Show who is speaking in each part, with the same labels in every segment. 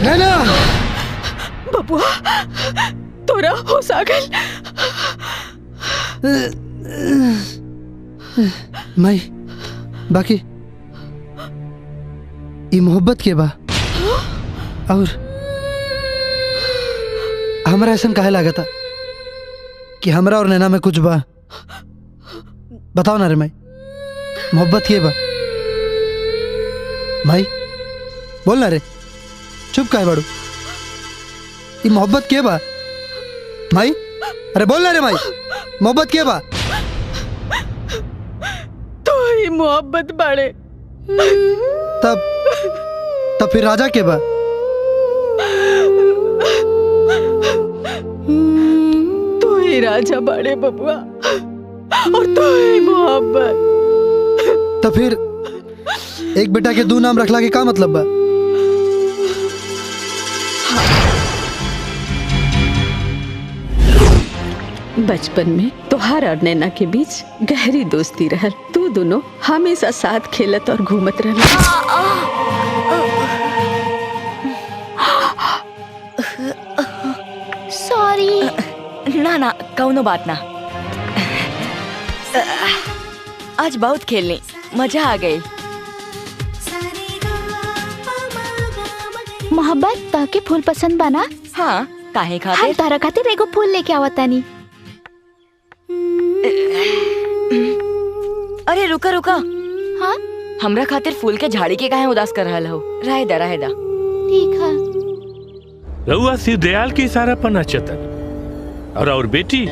Speaker 1: नैना
Speaker 2: बबुआ तोरा होश आ गइल।
Speaker 1: माई बाकी ये मोहब्बत के बा और हमरा ऐसा काहे लगा था कि हमरा और नैना में कुछ बा। बताओ ना रे माई, मोहब्बत के बा? माई बोल ना रे, चुप काहे बाड़ू? ये मोहब्बत के बा माई? अरे बोल ना रे माई, मोहब्बत के बा?
Speaker 2: तो ही मोहब्बत बाड़े।
Speaker 1: तब फिर राजा के बा?
Speaker 2: तू ही राजा बाड़े बबुआ और तू ही मोहब्बत।
Speaker 1: तो फिर एक बेटा के दो नाम रखला के का मतलब बा?
Speaker 2: बचपन में तोहार और नैना के बीच गहरी दोस्ती रहल। तू दोनों हमेशा साथ खेलत और घूमत रहल।
Speaker 3: सॉरी। ना ना कौनो बात ना। आज बहुत खेलनी, मजा आ गई।
Speaker 4: मोहब्बत ताके फूल पसंद बाना?
Speaker 3: हाँ काहे
Speaker 4: हम
Speaker 3: खातिर?
Speaker 4: तारा खातिर एगो फूल लेके आवतानी।
Speaker 3: अरे रुका रुका।
Speaker 4: हाँ
Speaker 3: हमरा खातिर फूल के झाड़ी के काहे उदास कर रहल हो? रहे दा रहे दा।
Speaker 4: ठीक है।
Speaker 5: रउआ शिव दयाल के इशारा पर नचतन और बेटी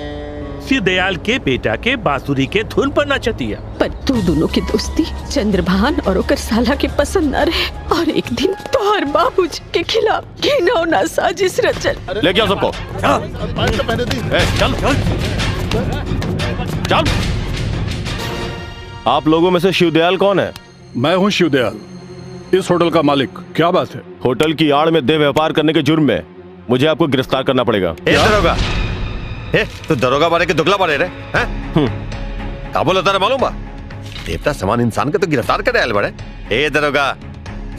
Speaker 5: शिव दयाल के बेटा के बांसुरी के धुन पर नचतिया।
Speaker 2: पर तू दोनों की दोस्ती चंद्रभान और ओकर साला के पसंद न रहे और एक दिन तोहर बाबूजी के खिलाफ घिनौना साजिश रचल।
Speaker 6: ले गया सबको। चल चल। आप लोगों में से शिवदयाल कौन है?
Speaker 7: मैं हूँ शिवदयाल, इस होटल का मालिक। क्या बात है?
Speaker 6: होटल की आड़ में देह व्यापार करने के जुर्म में मुझे आपको गिरफ्तार करना पड़ेगा।
Speaker 8: दरोगा, तो दरोगा बारे के दुगला बारे रे हैं? का बोला तारे मालूम बा? देवता समान इंसान के तो गिरफ्तार करे आयल बड़े। ए दरोगा,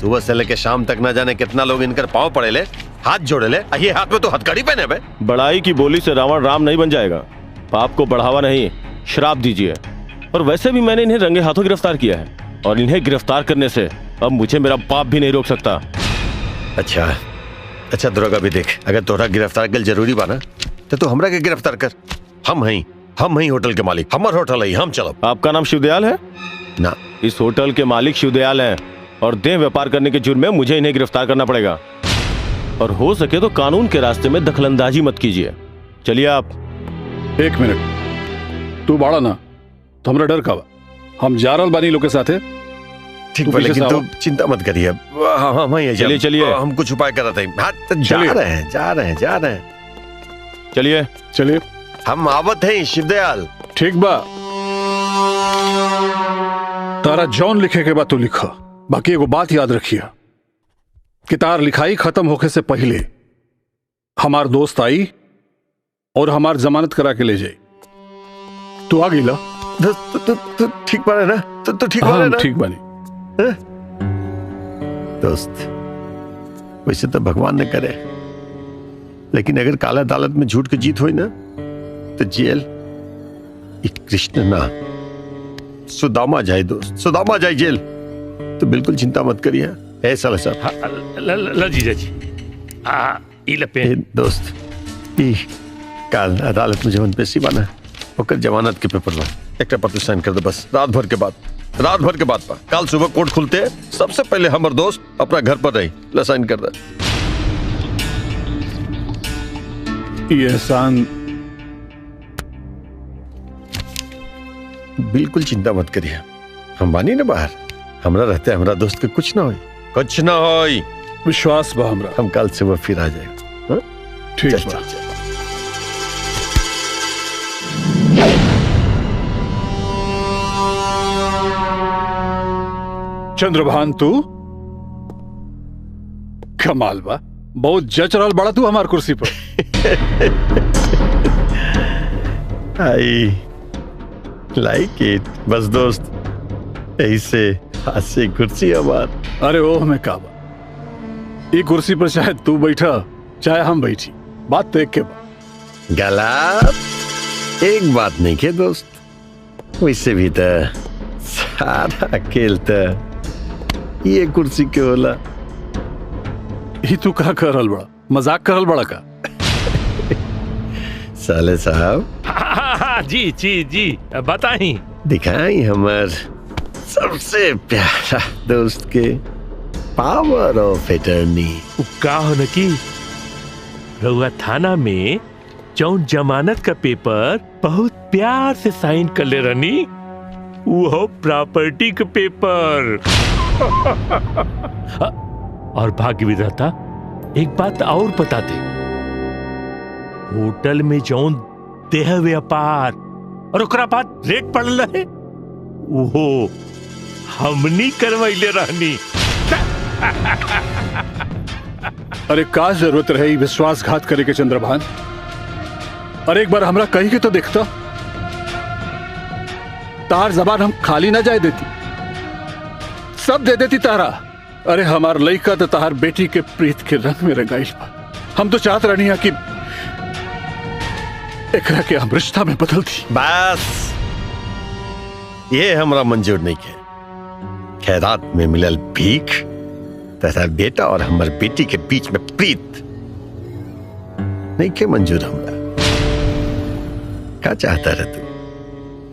Speaker 8: सुबह से लेके शाम तक ना जाने कितना लोग इनकर पांव पड़े ले, हाथ जोड़े ले, ये हाथ में तो हथकड़ी पहने बे।
Speaker 6: बड़ाई की बोली से रावण राम नहीं बन जाएगा। पाप को बढ़ावा नहीं, श्राप दीजिए। और वैसे भी मैंने इन्हें रंगे हाथों गिरफ्तार किया है और इन्हें गिरफ्तार करने से अब मुझे मेरा पाप भी नहीं रोक सकता।
Speaker 8: अच्छा अच्छा दरोगा भी देख, अगर तोहरा गिरफ्तार कर जरूरी बा ना तो तू हमरा के गिरफ्तार कर। हम ही होटल के मालिक, हमार होटल है, हम चलो।
Speaker 6: आपका नाम शिवदयाल है
Speaker 8: ना?
Speaker 6: इस होटल के मालिक शिवदयाल हैं और देह व्यापार करने के जुर्म में मुझे इन्हें गिरफ्तार करना पड़ेगा। और हो सके तो कानून के रास्ते में दखलंदाजी मत कीजिए। चलिए आप।
Speaker 7: एक मिनट, तू बाड़ा ना तो हमरा डर का बा। हम जा रहल बानी लोग के साथे।
Speaker 8: ठीक बा, लेकिन तू चिंता मत करिए।
Speaker 6: चलिए चलिए,
Speaker 8: हम कुछ उपाय कर रहे हैं। जा रहे हैं।
Speaker 6: चलिए
Speaker 7: चलिए,
Speaker 8: हम आवत हैं शिवदयाल।
Speaker 7: ठीक बा, तारा जौन लिखे के बाद तू लिखा। बाकी एगो बात याद रखिया कि तार लिखाई खत्म होके से पहले हमार दोस्त आई और हमार जमानत करा के ले जाई। तू आ गईला?
Speaker 8: तो ठीक बारे ना? तो ठीक बारे ना?
Speaker 7: ठीक बानी।
Speaker 8: दोस्त, वैसे तो भगवान ने करे, लेकिन अगर काला अदालत में झूठ की जीत हुई ना तो जेल कृष्ण ना सुदामा जाए। दोस्त, सुदामा जाए जेल। तो बिल्कुल चिंता मत करिए। ऐसा
Speaker 5: जीजा जी
Speaker 8: दोस्त, काल अदालत में जवन पेशी बना ओकर जमानत के पेपर ला, एक पर तू साइन कर दे बस। रात भर के बाद पा काल सुबह कोर्ट खुलते सबसे पहले हमर दोस्त अपना घर पर रही ला साइन कर दे।
Speaker 7: ये एहसान
Speaker 8: बिल्कुल चिंता मत करिए, हम बानी ना बाहर। हमरा रहते हमरा दोस्त के कुछ ना हो।
Speaker 7: विश्वास बा हमरा।
Speaker 8: हम कल सुबह फिर आ जाएगा।
Speaker 7: ठीक बा। चंद्रभान, तू कमाल बा, बहुत जच रहल बड़ा तू हमार कुर्सी पर।
Speaker 8: आई लाइक इट बस दोस्त ऐसे हाथ से कुर्सी हमार।
Speaker 7: अरे ओह मैं काबा, ये कुर्सी पर चाहे तू बैठा चाहे हम बैठी, बात तो एक के बाद।
Speaker 8: गलत एक बात नहीं के दोस्त, वैसे भी तो सारा खेल तो ये कुर्सी के होला।
Speaker 7: ही तू कहा करल बड़ा, मजाक करल बड़ा का?
Speaker 8: साले साहब
Speaker 5: हाँ, जी जी जी बताई।
Speaker 8: दिखाई हमार सबसे प्यारा दोस्त के पावर ऑफ एटर्नी।
Speaker 5: का हो न की रउआ थाना में जौन जमानत का पेपर बहुत प्यार से साइन कर ले रनी, वो प्रॉपर्टी का पेपर। और भाग्य विधाता एक बात और बता दे, होटल में जौन देह व्यापार और ओकरा बाद रेट पड़ल है वो हमनी करवैले रहनी।
Speaker 7: अरे का जरूरत रही विश्वासघात करे के चंद्रभान? अरे एक बार हमरा कही के तो देखता, तार जबान हम खाली ना जाए देती, सब दे देती तारा। अरे हमार लइका तो तार बेटी के प्रीत के रंग में रंगाइल बा। हम तो चाहत रहनी कि एकरा के हम रिश्ता में बदल दी।
Speaker 8: बस ये हमरा मंजूर नहीं है। खैरात में मिलल भीख तथा बेटा और हमार बेटी के बीच में प्रीत नहीं के मंजूर हमरा। क्या चाहता रह तू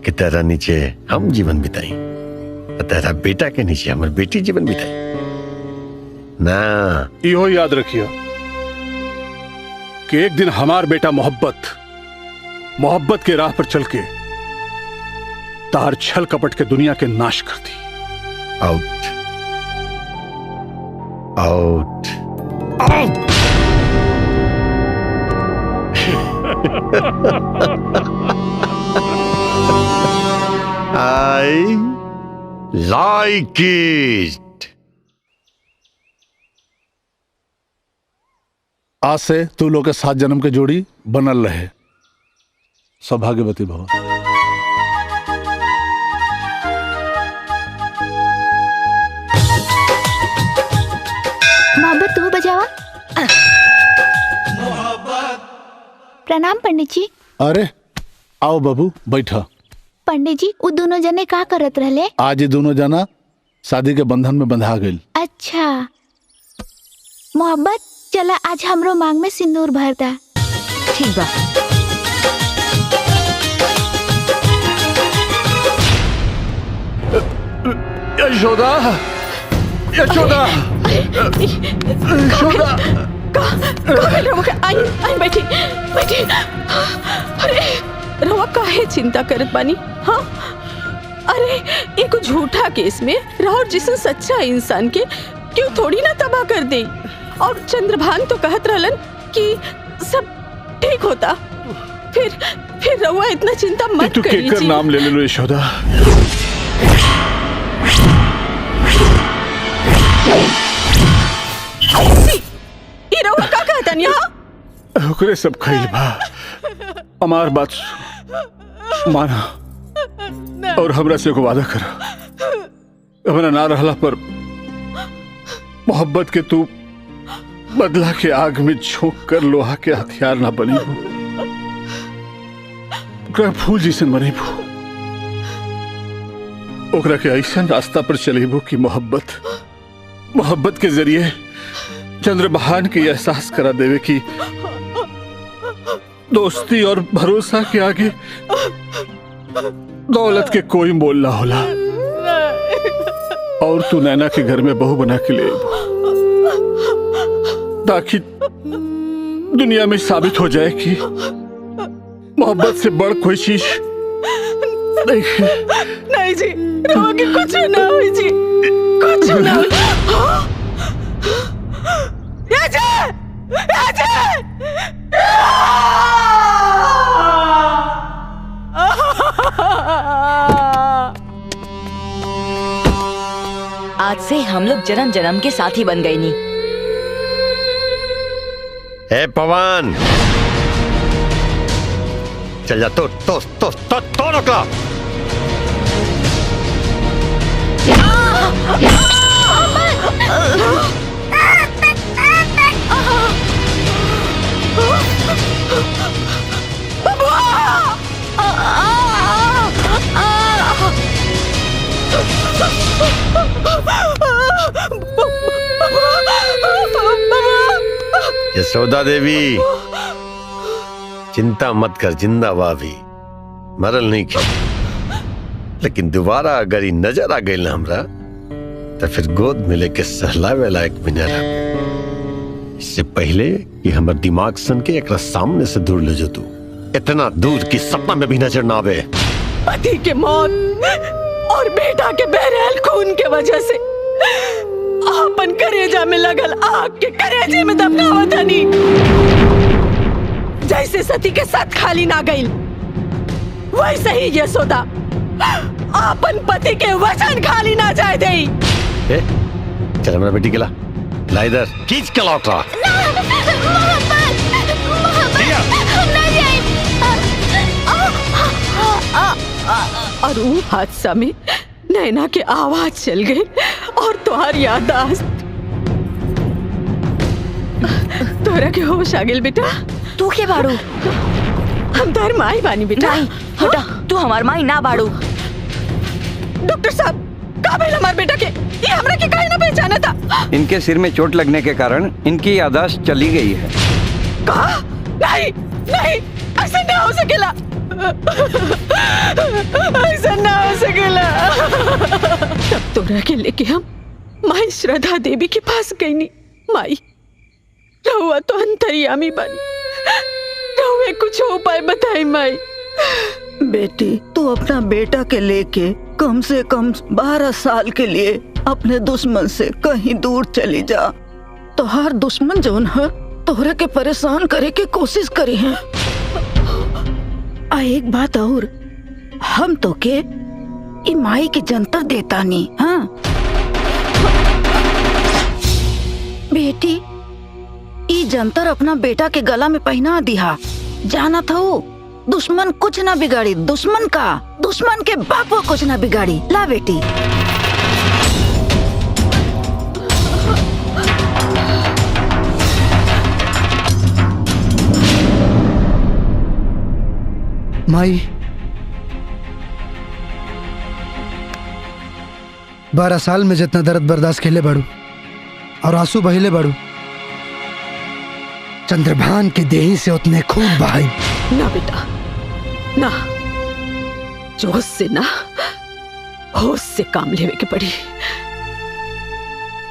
Speaker 8: कि तेरा नीचे हम जीवन बिताई और तेरा बेटा के नीचे हमार बेटी जीवन बिताई? ना,
Speaker 7: इहो याद रखियो कि एक दिन हमार बेटा मोहब्बत के राह पर चल के तार छल कपट के दुनिया के नाश कर दी।
Speaker 8: Out out out. I like it.
Speaker 7: आज से तू लोग के 7 जन्म के जोड़ी बनल रहे। सौभाग्यवती भव।
Speaker 4: मोहब्बत तू बजावा। प्रणाम पंडित जी।
Speaker 7: अरे आओ बाबू बैठा।
Speaker 4: पंडित जी वो दोनों जने का करत रहले?
Speaker 7: आज ये दोनों जना शादी के बंधन में बंधा गई।
Speaker 4: अच्छा मोहब्बत, चला आज हमरो मांग में सिंदूर भर दा।
Speaker 3: ठीक बा।
Speaker 7: यशोदा, यशोदा, यशोदा।
Speaker 2: आई बैठी बैठी। अरे रवा काहे चिंता करत बानी? हाँ अरे एक झूठा केस में राहुल जिसन सच्चा इंसान के क्यों थोड़ी ना तबाह कर दे। और चंद्रभान तो कहत रहलन कि सब ठीक होता। फिर रवा इतना चिंता मत
Speaker 7: तू
Speaker 2: करी।
Speaker 7: केकर नाम ले लो यशोदा।
Speaker 2: ई रवा का कहता नहीं? हाँ
Speaker 7: ओकरे सब खइल बा। हमार बात माना और हमरा से को वादा करा। हमरा ना रहला पर मोहब्बत के तू बदला के आग में झोंक कर लोहा के हथियार ना बनी हो। ओकरा फूल जैसन बनेबू। ओकरा के ऐसा रास्ता पर चलेबू कि मोहब्बत के जरिए चंद्रबहान के एहसास करा देवे कि दोस्ती और भरोसा के आगे दौलत के कोई मोल ना होला। और तू नैना के घर में बहू बना के ले ताकि दुनिया में साबित हो जाए कि मोहब्बत से बड़ कोई चीज नहीं है।
Speaker 2: नहीं जी, रवा के कुछ ना हो जी, कुछ ना हो। राजा, राजा।
Speaker 3: आज से हम लोग जन्म जन्म के साथी बन गए नी।
Speaker 8: ए पवन, चल जा। तो नकला यशोदा देवी, चिंता मत कर, जिंदा भाभी मरल नहीं की। लेकिन दोबारा अगर ये नजर आ गई ना हमरा, तो फिर गोद में लेके सहलावे लायक भी न रह। इससे पहले कि हमर दिमाग सन के एक सामने से दूर ले जो तू, इतना दूर की सपना में भी नजर ना आवे।
Speaker 2: पति के मौत और बेटा के बहरहाल खून के वजह से आपन करेजा में लगल आग के करेजे में दबकावत हनी। जैसे सती के साथ खाली ना गई, वैसे ही यशोदा आपन पति के वचन खाली ना जाए दे।
Speaker 8: चल हमारा बेटी के ला इधर खींच के लौट रहा।
Speaker 2: और वो हादसा में नैना के आवाज चल गई और तुम्हारी याददाश्त। तोरा के होश आ गेल बेटा।
Speaker 3: तू के बाड़ू?
Speaker 2: हम तार माई बानी बेटा।
Speaker 3: नहीं हटा, तू हमार माई ना बाड़ू।
Speaker 2: डॉक्टर साहब, का भइल हमार बेटा के? ये हमरा के काहे ना पहचाना था?
Speaker 9: इनके सिर में चोट लगने के कारण इनकी याददाश्त चली गई है।
Speaker 2: का? नहीं नहीं, ऐसा ना हो सकेला, ऐसा ना हो सकेला। तब तोरा के लेके हम माई श्रद्धा देवी के पास गई नी। माई रहुआ तो अंतर्यामी बनी, रहुए कुछ उपाय बताई माई।
Speaker 10: बेटी, तू अपना बेटा के लेके कम से कम 12 साल के लिए अपने दुश्मन से कहीं दूर चली जा। तो हर दुश्मन जौन है तोहरा के परेशान करे के कोशिश करी है। एक बात और, हम तो के माई के जंतर देता नहीं। हाँ बेटी, ई जंतर अपना बेटा के गला में पहना दिया। जाना था वो दुश्मन कुछ ना बिगाड़ी, दुश्मन के बाप को कुछ ना बिगाड़ी। ला बेटी।
Speaker 1: माई 12 साल में जितना दर्द बर्दाश्त खेले बाड़ू और आंसू बहिले बाड़ू, चंद्रभान के देही से उतने खूब बहाई।
Speaker 2: ना बेटा ना, जोश से ना होश से काम लेवे के पड़ी।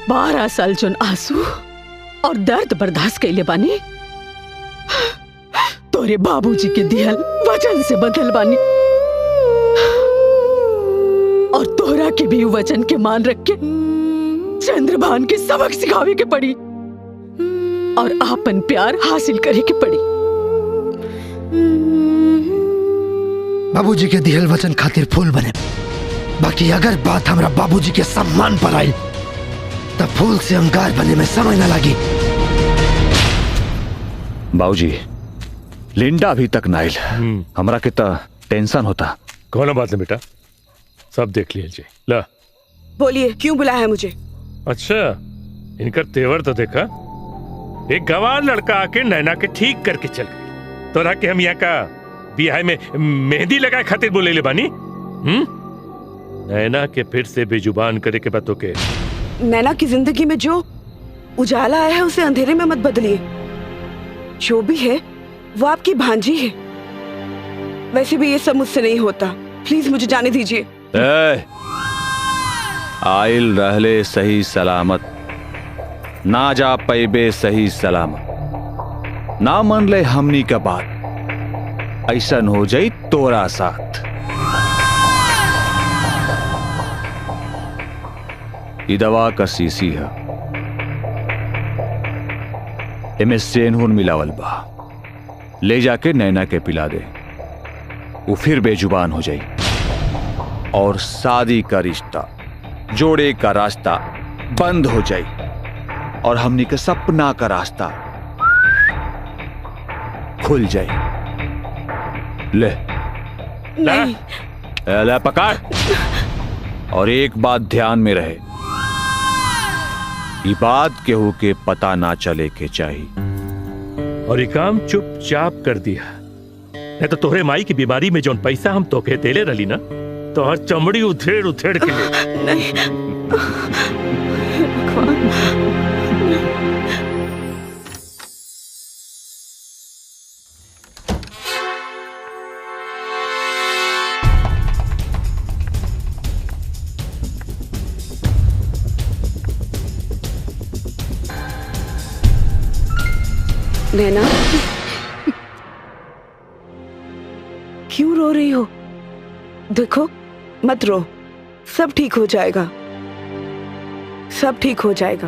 Speaker 2: 12 साल जोन आंसू और दर्द बर्दाश्त कैले बानी, तोरे बाबूजी के दिहल वचन से बदल बानी। और तोरा के भी वचन के मान रख के चंद्रभान के सबक सिखावे के पड़ी और आपन प्यार हासिल करे के पड़ी।
Speaker 1: बाबूजी के दिहल वचन खातिर फूल बने, बाकी अगर बात हमरा बाबूजी के सम्मान पर आई तब फूल से अंगार बने में समय न लगी।
Speaker 7: बाबूजी, लिंडा अभी तक नाइल, हमरा कितना टेंशन होता।
Speaker 5: कौन बात है बेटा, सब देख लीजिए। ला
Speaker 11: बोलिए, क्यों बुलाया है मुझे?
Speaker 5: अच्छा, इनका तेवर तो देखा। एक गंवार लड़का आके नैना के ठीक करके चल गई। तोरा के हम यहाँ का बियाह में मेहंदी लगाए खातिर बोले ले बानी। नैना के फिर से बेजुबान करे के बातों के।
Speaker 11: नैना की जिंदगी में जो उजाला आया है उसे अंधेरे में मत बदलिए। जो भी है वो आपकी भांजी है। वैसे भी ये सब मुझसे नहीं होता, प्लीज मुझे जाने दीजिए।
Speaker 9: आइल रहले सही सलामत, ना जा पैबे सही सलामत। ना मन ले हमनी का बात, ऐसन हो जाई तोरा साथ। ई दवा का सीसी है, इमे सेनहुन मिलावल बा। ले जाके नैना के पिला दे, वो फिर बेजुबान हो जाई और शादी का रिश्ता, जोड़े का रास्ता बंद हो जाई और हमनी के सपना का रास्ता खुल जाए। ले
Speaker 11: नहीं,
Speaker 9: ले पकड़। और एक बात ध्यान में रहे, ये बात केहू के पता ना चले के चाहिए।
Speaker 5: और ये काम चुपचाप कर दिया, नहीं तो तोहरे माई की बीमारी में जोन पैसा हम तोके देले रही ना, तो हर चमड़ी उथेड़ उथेड़ के ले।
Speaker 11: नहीं नैना, क्यों रो रही हो? देखो, मत रो, सब ठीक हो जाएगा, सब ठीक हो जाएगा।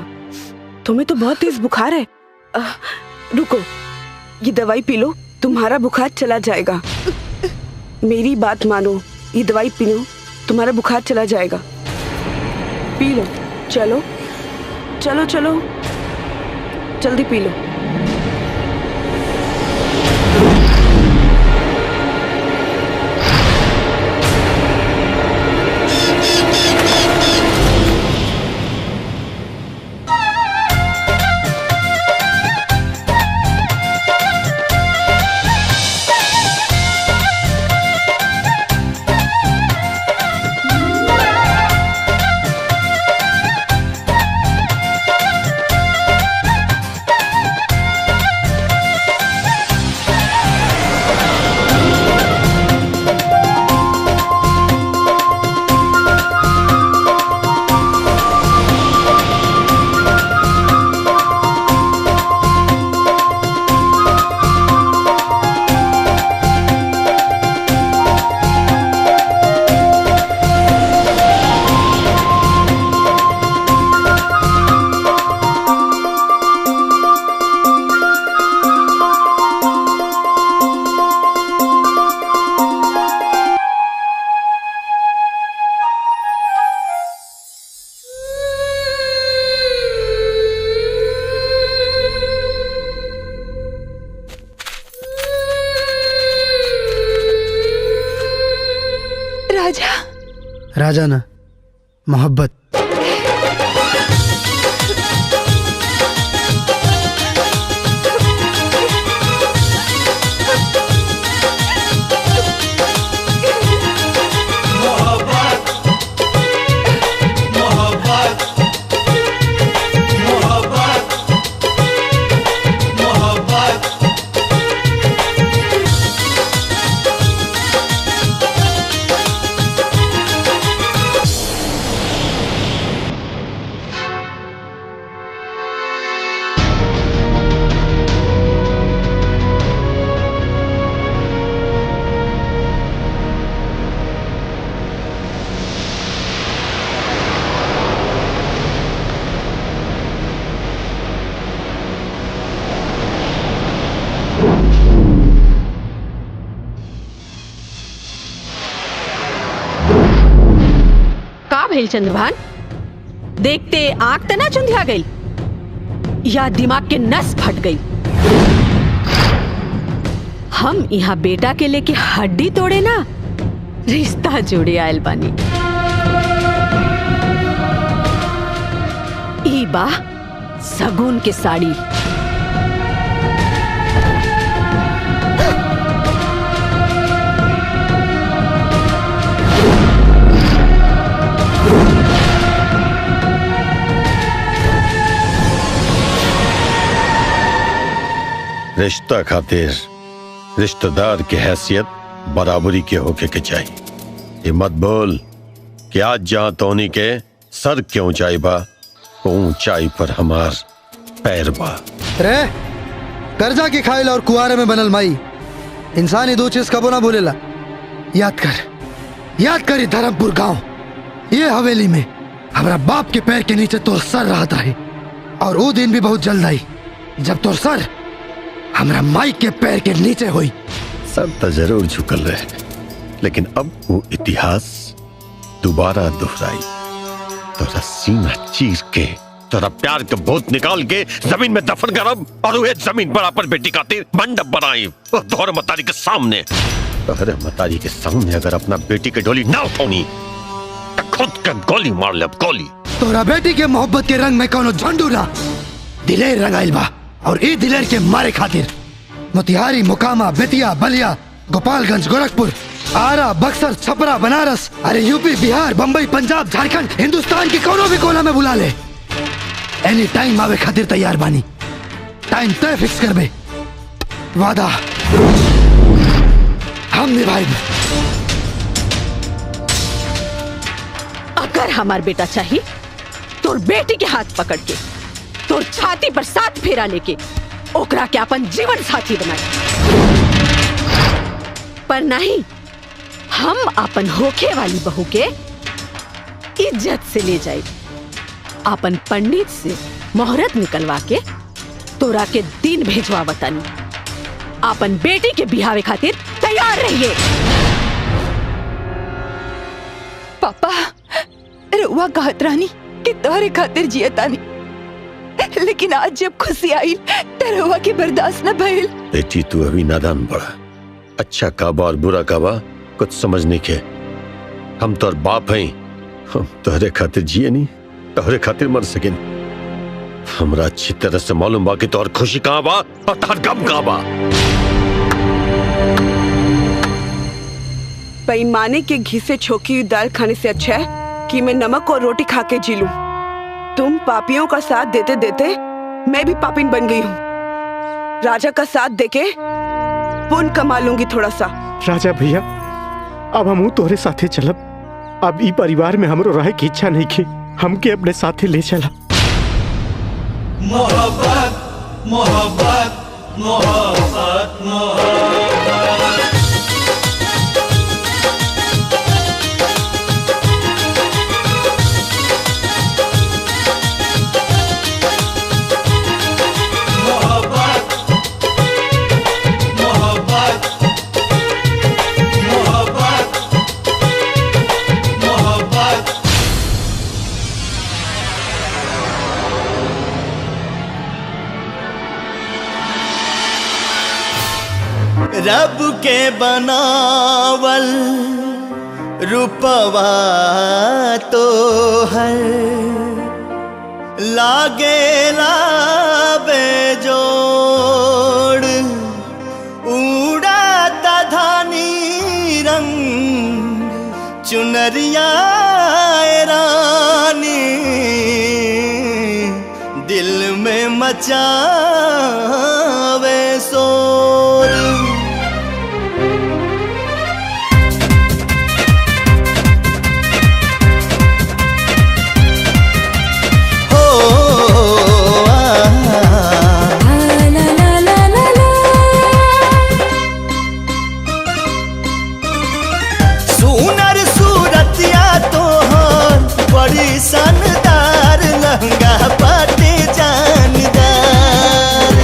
Speaker 11: तुम्हें तो बहुत तेज बुखार है। रुको, ये दवाई पी लो, तुम्हारा बुखार चला जाएगा। मेरी बात मानो, ये दवाई पी लो, तुम्हारा बुखार चला जाएगा। पी लो, चलो चलो चलो, जल्दी पी लो।
Speaker 1: राजा ना, मोहब्बत।
Speaker 2: चंद्रभान, देखते आंख तना चुंधिया गई या दिमाग के नस फट गई? हम यहाँ बेटा के लेके हड्डी तोड़े ना, रिश्ता जोड़े आयल बानी। ई बा सगुन के साड़ी।
Speaker 8: रिश्ता खातिर रिश्तेदार की हैसियत बराबरी के होके के चाहिए। ये मत बोल कि आज जहां तोनी के सर की ऊंचाई बा, ऊंचाई पर हमार पैर बा।
Speaker 1: रे कर्जा की खाइल और कुआरे में बनल माई, इंसान ही दो चीज कबो ना भूलेला। याद कर धर्मपुर गांव, ये हवेली में हमारा बाप के पैर के नीचे तोर सर रहता है, और वो दिन भी बहुत जल्द आई जब तोर सर हमारा माई के पैर के नीचे हुई।
Speaker 8: सर तो जरूर झुकल रहे, लेकिन अब वो इतिहास दोबारा दोहराई। तोरा सीना चीर के, तोरा प्यार के भूत निकाल के जमीन में दफन करब, और वह जमीन बराबर बेटी खातिर मंडप बनाई तोहर मतारी के सामने। अरे मतारी के सामने अगर अपना बेटी के डोली ना उठौनी तो खुद के गोली मार ले गोली।
Speaker 1: तोरा बेटी के मोहब्बत के रंग में कोनो झंडू ना दिलेर रंगाइल बा, और ई दिलेर के मारे खातिर मोतिहारी, मोकामा, बेतिया, बलिया, गोपालगंज, गोरखपुर, आरा, बक्सर, छपरा, बनारस, अरे यूपी, बिहार, बम्बई, पंजाब, झारखंड, हिंदुस्तान की कोनो भी कोना में बुला ले। एनी टाइम आवे खातिर तैयार बानी। टाइम तय फिक्स करबे, वादा हम निभाएब।
Speaker 2: अगर हमार बेटा चाहिए तोर बेटी के हाथ पकड़ के तोर छाती पर 7 फेरा लेके ओकरा के अपन जीवन साथी बनाए, पर नहीं, हम अपन होखे वाली बहू के इज्जत से ले जाए, अपन पंडित से मोहरत निकलवा के तोरा के दिन भेजवा बतानी। अपन बेटी के बिहावे खातिर तैयार रहिए।
Speaker 12: पापा रुआ कहत रहनी कि तोहरे खातिर जियतानी, लेकिन आज जब खुशी आई तो रुआ के बर्दाश्त न भइल।
Speaker 8: बेटी तू अभी नादान बड़ा, अच्छा काबा और बुरा काबा कुछ समझ नहीं के। हम तोर बाप हैं, हम तोहरे खातिर जिए नहीं, तोहरे खातिर मर सके। हमरा अच्छी तरह से मालूम बा कि तोहर खुशी कहाँ बा और तोहर गम कहाँ बा।
Speaker 11: बेईमाने के घी से छोकी हुई दाल खाने से अच्छा है कि मैं नमक और रोटी खा के जी लूं। तुम पापियों का साथ देते देते मैं भी पापिन बन गई हूँ। राजा का साथ देके पुण्य कमा लूंगी थोड़ा सा।
Speaker 13: राजा भैया, अब हम तोहरे साथे चलब। अब ई परिवार में हमरो रहे की इच्छा नहीं की, हमके अपने साथे ले चला।
Speaker 14: मोहब्बत मोहब्बत मोहब्बत मोहब्बत। रब के बनावल रूपवा तो हर लागेला बेजोड़, उड़ाता धानी रंग चुनरिया रानी, दिल में मचावे शोर। बड़ी शानदार लहंगा पाटे जानदार,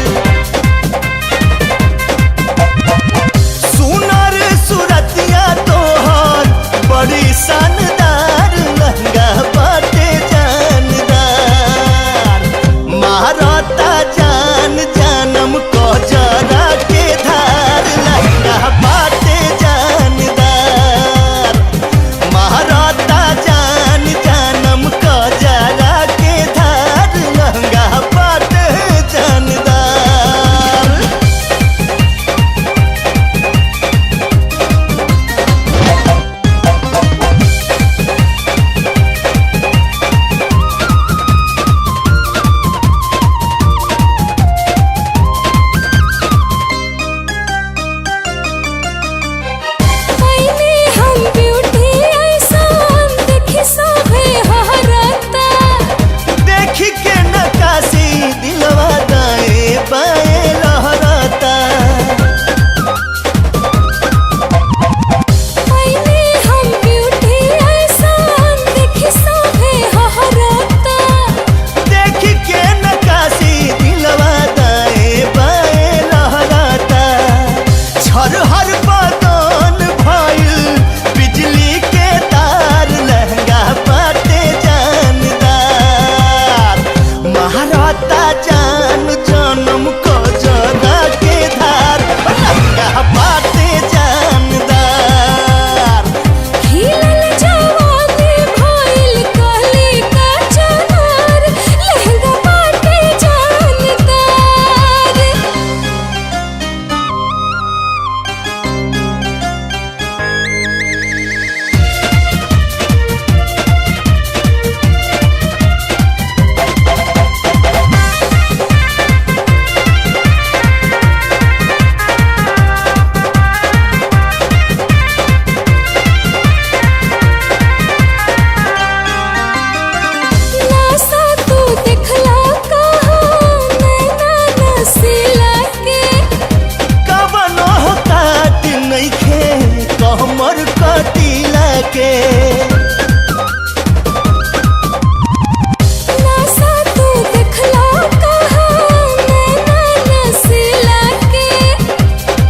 Speaker 14: के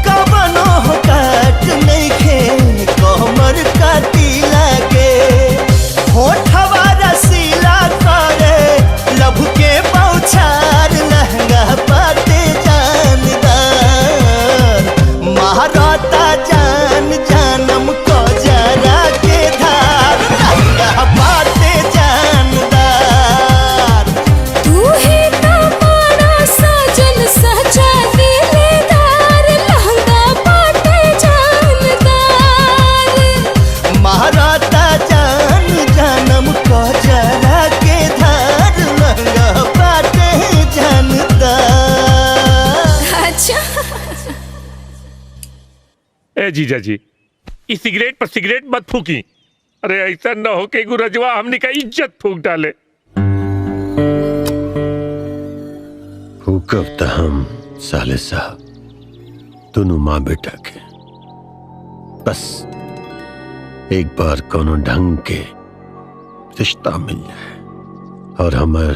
Speaker 14: कवनो काट नइखे कमर काटिला के होठवा रसीला करे लब के बौछार लहंगा पाटे जानदार महाराता जान जानम को जरा के धार लहंगा पाटे जानदार
Speaker 15: तू ही तो मारा साजन सचा दिलदार लहंगा पाटे जानदार
Speaker 14: महाराता जान जानम को जरा के धार लहंगा पाटे जानदार।
Speaker 15: अच्छा
Speaker 5: ए जीजा जी इस सिगरेट पर सिगरेट मत फूकी। अरे ऐसा न हो कि गुरजवा हमने का इज्जत फूक डाले।
Speaker 8: हुकम त हम साले साहब दोनों माँ बेटा के बस एक बार कोनो ढंग के रिश्ता मिल जाए और हमार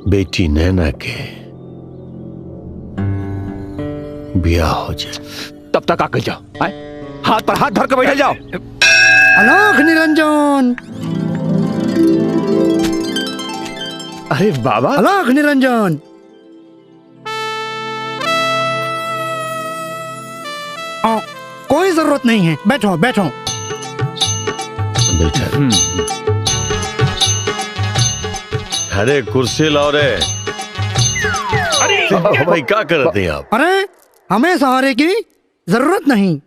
Speaker 8: बेटी नैना के ब्याह हो जाए
Speaker 9: तब तक आकर जाओ आए? हाथ पर हाथ धर के बैठे जाओ।
Speaker 1: अलोक निरंजन,
Speaker 9: अरे बाबा
Speaker 1: अलोक निरंजन, कोई जरूरत नहीं है, बैठो बैठो।
Speaker 8: बैठा अरे कुर्सी लाओ रे।
Speaker 5: अरे
Speaker 8: भाई क्या करते हैं आप?
Speaker 1: अरे हमें सहारे की जरूरत नहीं।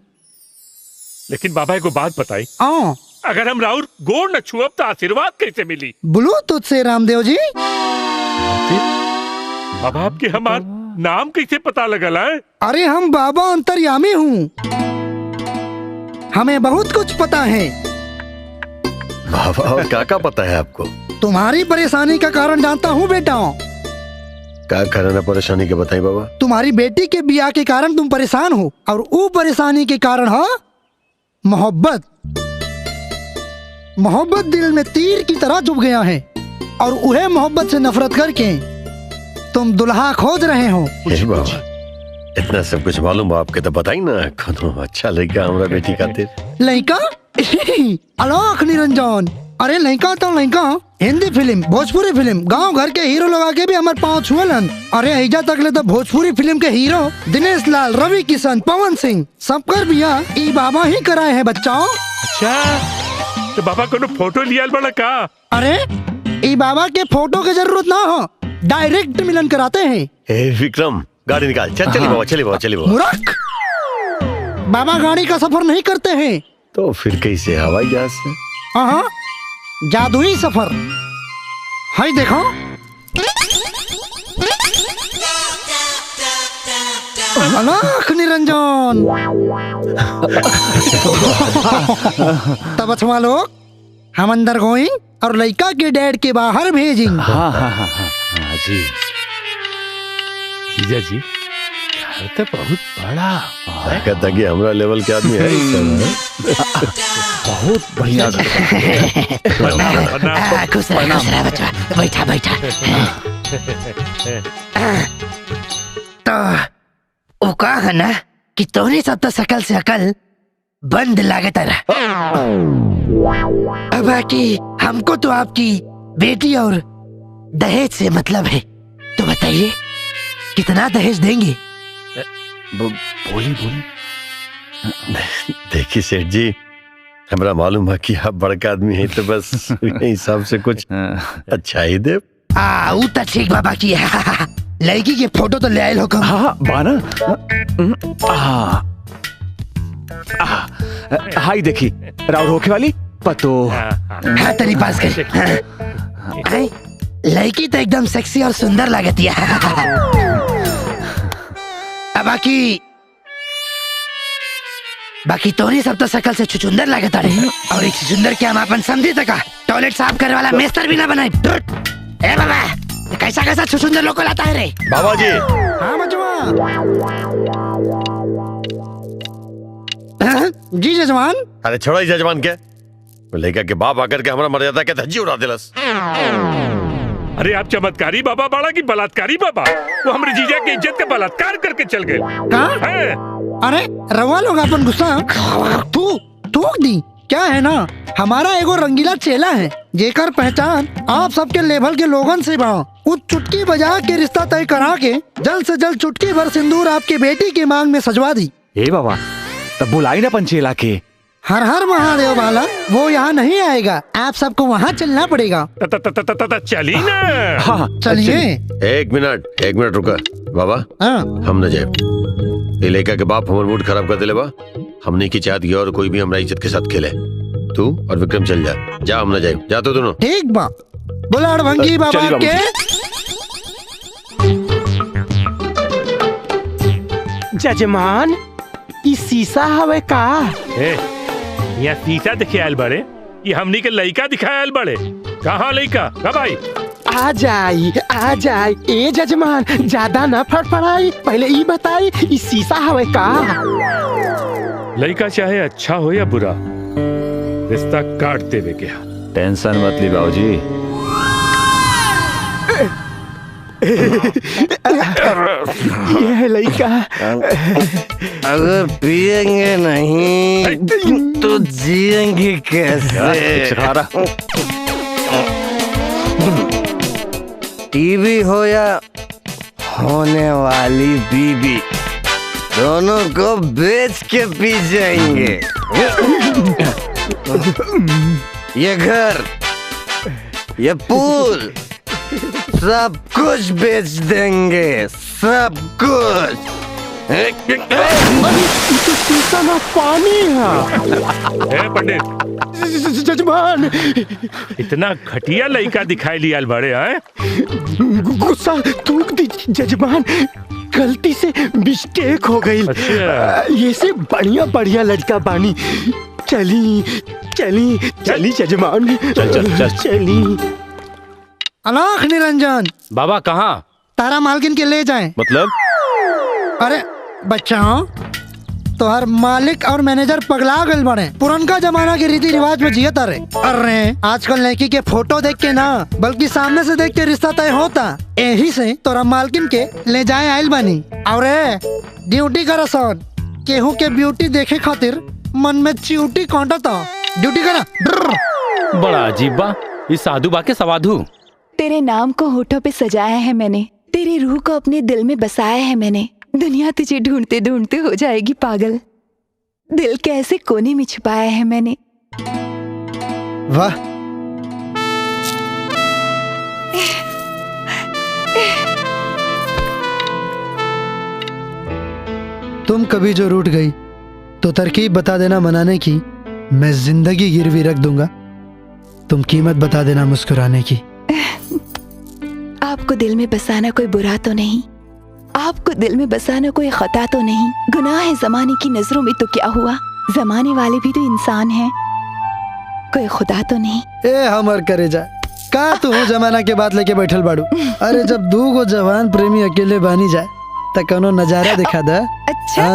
Speaker 5: लेकिन बाबा को बात बताई, अगर हम राउर गोड़ न छुअब तो आशीर्वाद कैसे मिली?
Speaker 1: बोलो तुझसे रामदेव जी।
Speaker 5: बाबा आपके हमार नाम कैसे पता लगल है?
Speaker 1: अरे हम बाबा अंतर्यामी हूँ, हमें बहुत कुछ पता है।
Speaker 8: बाबा और क्या पता है आपको?
Speaker 1: तुम्हारी परेशानी का कारण जानता हूँ बेटा।
Speaker 8: क्या कारण है परेशानी के बताइए बाबा।
Speaker 1: तुम्हारी बेटी के ब्याह के कारण तुम परेशान हो और वो परेशानी के कारण है मोहब्बत। मोहब्बत दिल में तीर की तरह चुभ गया है और उहे मोहब्बत से नफरत करके तुम दुल्हा खोज रहे हो।
Speaker 8: बाबा इतना सब कुछ मालूम आपके तो बताई ना, कोनो अच्छा लड़का हमारा बेटी खातिर।
Speaker 1: लड़का अलोक निरंजन, अरे लड़का तो लड़का, हिंदी फिल्म, भोजपुरी फिल्म, गांव घर के हीरो लगा के भी हमारे पाँव छुअलन। अरे ऐजा तक ले तो भोजपुरी फिल्म के हीरो दिनेश लाल, रवि किशन, पवन सिंह सबकर बियाह ई बाबा ही कराए हैं बच्चों।
Speaker 5: अच्छा तो बाबा को फोटो लिया बड़ा का?
Speaker 1: अरे ई बाबा के फोटो की जरूरत ना हो, डायरेक्ट मिलन कराते हैं।
Speaker 8: विक्रम गाड़ी निकाल, चलिए बाबा चलिए बाबा चलिए बाबा।
Speaker 1: मूर्ख, बाबा गाड़ी का सफर नहीं करते हैं।
Speaker 8: तो फिर कैसे? हवाई जहाज से?
Speaker 1: हाँ जादुई सफर है, देखो। अलोक निरंजन तब अच्छा लोग हम अंदर गोइंग और लड़का के डैड के बाहर भेजिंग।
Speaker 9: हाँ हाँ हाँ हाँ जी।
Speaker 5: जीजा जी घर तो बहुत बड़ा
Speaker 8: कहता कि हमारा लेवल के आदमी है
Speaker 9: बहुत बढ़िया।
Speaker 16: खुश रहा बच्चा, बैठा बैठा। तो वो कहा है ना कि तोने सब तो शकल से अकल बंद लागत रहा। अब बाकी हमको तो आपकी बेटी और दहेज से मतलब है, तो बताइए कितना दहेज देंगे?
Speaker 9: बोली बोली।
Speaker 8: देखिए सेठ जी, हमारा मालूम है कि आप बड़का आदमी हैं, तो बस हिसाब से कुछ अच्छा ही दे।
Speaker 16: वो तो ठीक बाबा की है। लड़की के फोटो तो ले आए हो।
Speaker 9: हाँ बाना। हाई देखी राउर होके वाली पतो।
Speaker 16: हाँ तेरी पास कर। लड़की तो एकदम सेक्सी और सुंदर लगती है। बाकी तोरी सब तो शकल से छुचुंदर लगता है, और एक छुचुंदर के हम अपन समझी तक टॉयलेट साफ करने वाला मेस्तर भी ना बनाए। ए बाबा कैसा कैसा छुचुंदर लोग को लाता है रे
Speaker 8: बाबा जी।
Speaker 1: हाँ बचवा। जी जजमान।
Speaker 8: अरे छोड़ो इस जजमान के, लड़का के बाप आकर के हमारा मर्यादा के धज्जी उड़ा दिलस।
Speaker 5: अरे आप चमत्कारी बाबा बाड़ा की बलात्कारी बाबा? वो हमारे जीजा की इज्जत का बलात्कार करके चल गए।
Speaker 1: अरे रवा लोग अपन गुस्सा तू थूक दी। क्या है ना, हमारा एगो रंगीला चेला है जेकर पहचान आप सबके लेवल के लोगन से बा। वो चुटकी बजा के रिश्ता तय करा के जल्द से जल्द चुटकी भर सिंदूर आपकी बेटी की मांग में सजवा दी।
Speaker 9: ए बाबा तब बुलाई ना पंचेला के।
Speaker 1: हर हर महादेव वाला वो यहाँ नहीं आएगा, आप सबको वहाँ चलना पड़ेगा।
Speaker 5: चली ना।
Speaker 9: हाँ
Speaker 1: चलिए।
Speaker 8: एक मिनट रुका बाबा। हम न जाए, ये लड़का के बाप हमारे मूड खराब कर दिले बा। हमने की चाहत और कोई भी हमारा इज्जत के साथ खेले। तू और विक्रम चल जा हम न जाए। जा तो दोनों।
Speaker 1: ठीक बा, बुलाड़ भंगी बाबा के।
Speaker 13: जजमान ई शीशा हवे का?
Speaker 5: यहाँ शीशा दिखे आयल बड़े, ये हमनी के लड़का दिखायल बड़े। कहाँ लड़का? कब आई?
Speaker 13: आ जाई ए जजमान, ज्यादा न फड़फड़ाई, पहले ई बताई ई शीशा हवे का?
Speaker 5: लड़का चाहे अच्छा हो या बुरा, रिश्ता काट देवे के।
Speaker 9: टेंशन मत ली बाबूजी।
Speaker 13: ये है लड़का।
Speaker 14: अगर पिएंगे नहीं तो जिएंगे कैसे? टीवी हो या होने वाली बीबी, दोनों को बेच के पी जाएंगे। ये घर, ये पूल, सब कुछ बेच देंगे, सब कुछ।
Speaker 13: शीशा में पानी है।
Speaker 5: पंडित
Speaker 13: जजमान,
Speaker 5: इतना घटिया लड़का दिखाई लिया बड़े हैं?
Speaker 13: गुस्सा थूक दी जजमान, गलती से मिस्टेक हो गई।
Speaker 5: अच्छा।
Speaker 13: ये से बढ़िया लड़का बानी। चली जजमान, चली।
Speaker 1: अलाख निरंजन
Speaker 6: बाबा कहाँ?
Speaker 1: तारा मालकिन के ले जाएं।
Speaker 6: मतलब?
Speaker 1: अरे बच्चा, तो हर मालिक और मैनेजर पगला गए बड़े, पुरनका जमाना के रीति रिवाज में जियत रहे। अरे आजकल लड़की के फोटो देख के ना, बल्कि सामने से देख के रिश्ता तय होता। यही से तोरा मालकिन के ले जाए आयल बानी। और ड्यूटी कर सन, केहू के ब्यूटी देखे खातिर मन में च्यूटी कांटता। ड्यूटी करा।
Speaker 6: बड़ा अजीब बा, इस साधु बा के सवाधु।
Speaker 12: तेरे नाम को होठों पे सजाया है मैंने, तेरी रूह को अपने दिल में बसाया है मैंने। दुनिया तुझे ढूंढते ढूंढते हो जाएगी पागल, दिल के ऐसे कोने में छुपाया है मैंने।
Speaker 1: वाह, तुम कभी जो रूठ गई तो तरकीब बता देना मनाने की, मैं जिंदगी गिरवी रख दूंगा। तुम कीमत बता देना मुस्कुराने की।
Speaker 12: आपको दिल में बसाना कोई बुरा तो नहीं, आपको दिल में बसाना कोई खता तो नहीं। गुनाह है जमाने की नजरों में तो क्या हुआ, जमाने वाले भी तो इंसान हैं, कोई खुदा तो नहीं।
Speaker 1: ए हमर करे जा का तू जमाना के बात लेके बैठल बाड़ू। अरे जब दू गो जवान प्रेमी अकेले बानी जाए तो कोनो नजारा दिखा दा।
Speaker 12: अच्छा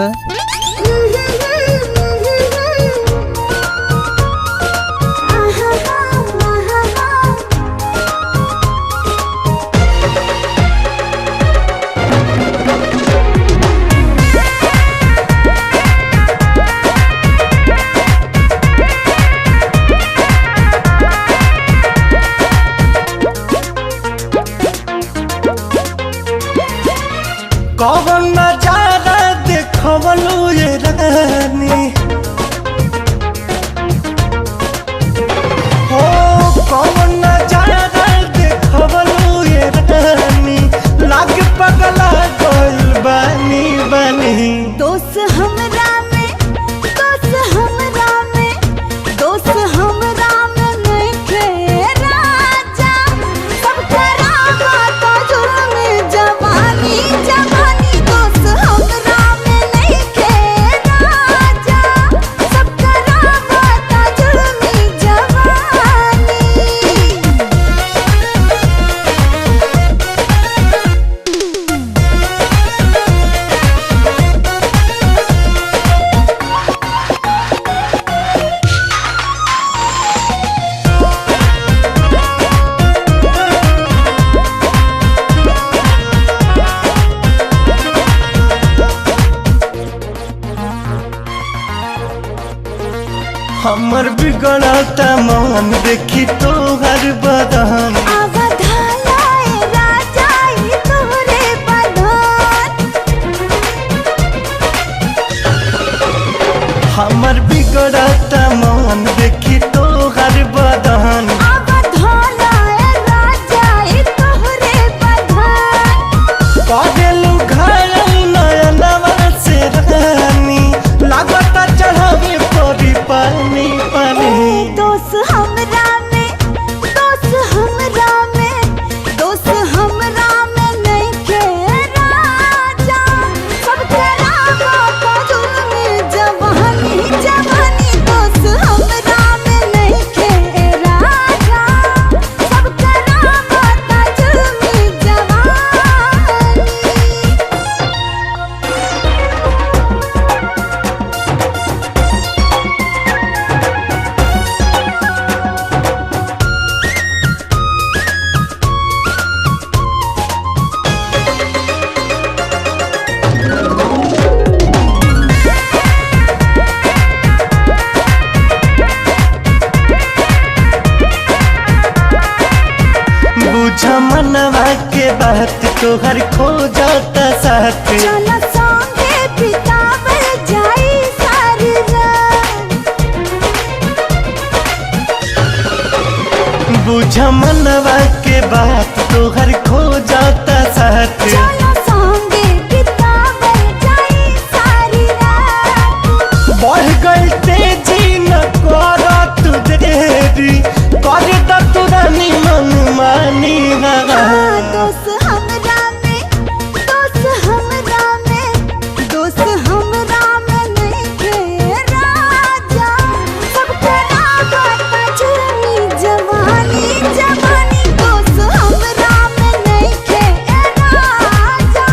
Speaker 14: कौन नजारा देखवलू ये रानी, हो कौन नजारा देखवलू ये रानी, लाग पगला गइल बानी बानी।
Speaker 15: दोस्त हमरा में, दोस्त हमरा में, दोस्त हमरा में नइखे राजा, सब करावा तो जुल्म जवानी जवानी। दोस्त हमरा में नइखे राजा, सब करावा तो जुल्म जवानी।
Speaker 17: हमर बिगड़ता मन देखी तोहर बदन हमर बिगड़ता मन देखी तोहर बदन चढ़ावे परी पानी पानी
Speaker 15: दोस्त हमरा में दोस्त हमरा में नहीं के राजा सब तेरा बाबा जुल्मी जवानी जवानी दोस्त हमरा में नहीं के राजा सब तेरा बाबा जुल्मी जवानी
Speaker 17: बुझा मनवा के बात तोहर खो जाता साथ
Speaker 15: चला संगे बितावल जाई सारी रात
Speaker 17: बुझा मनवा के बात तोहर खो जाता साथ
Speaker 15: चला संगे बितावल जाई सारी रात
Speaker 17: बढ़ गई तेजी न कर तू देरी कर द तू रानी मन मानी
Speaker 15: दोस्त हमरा में दोस्त हमरा में नहीं के राजा सब तेरा बाबा जुल्मी जवानी जवानी दोस्त हमरा में नहीं के राजा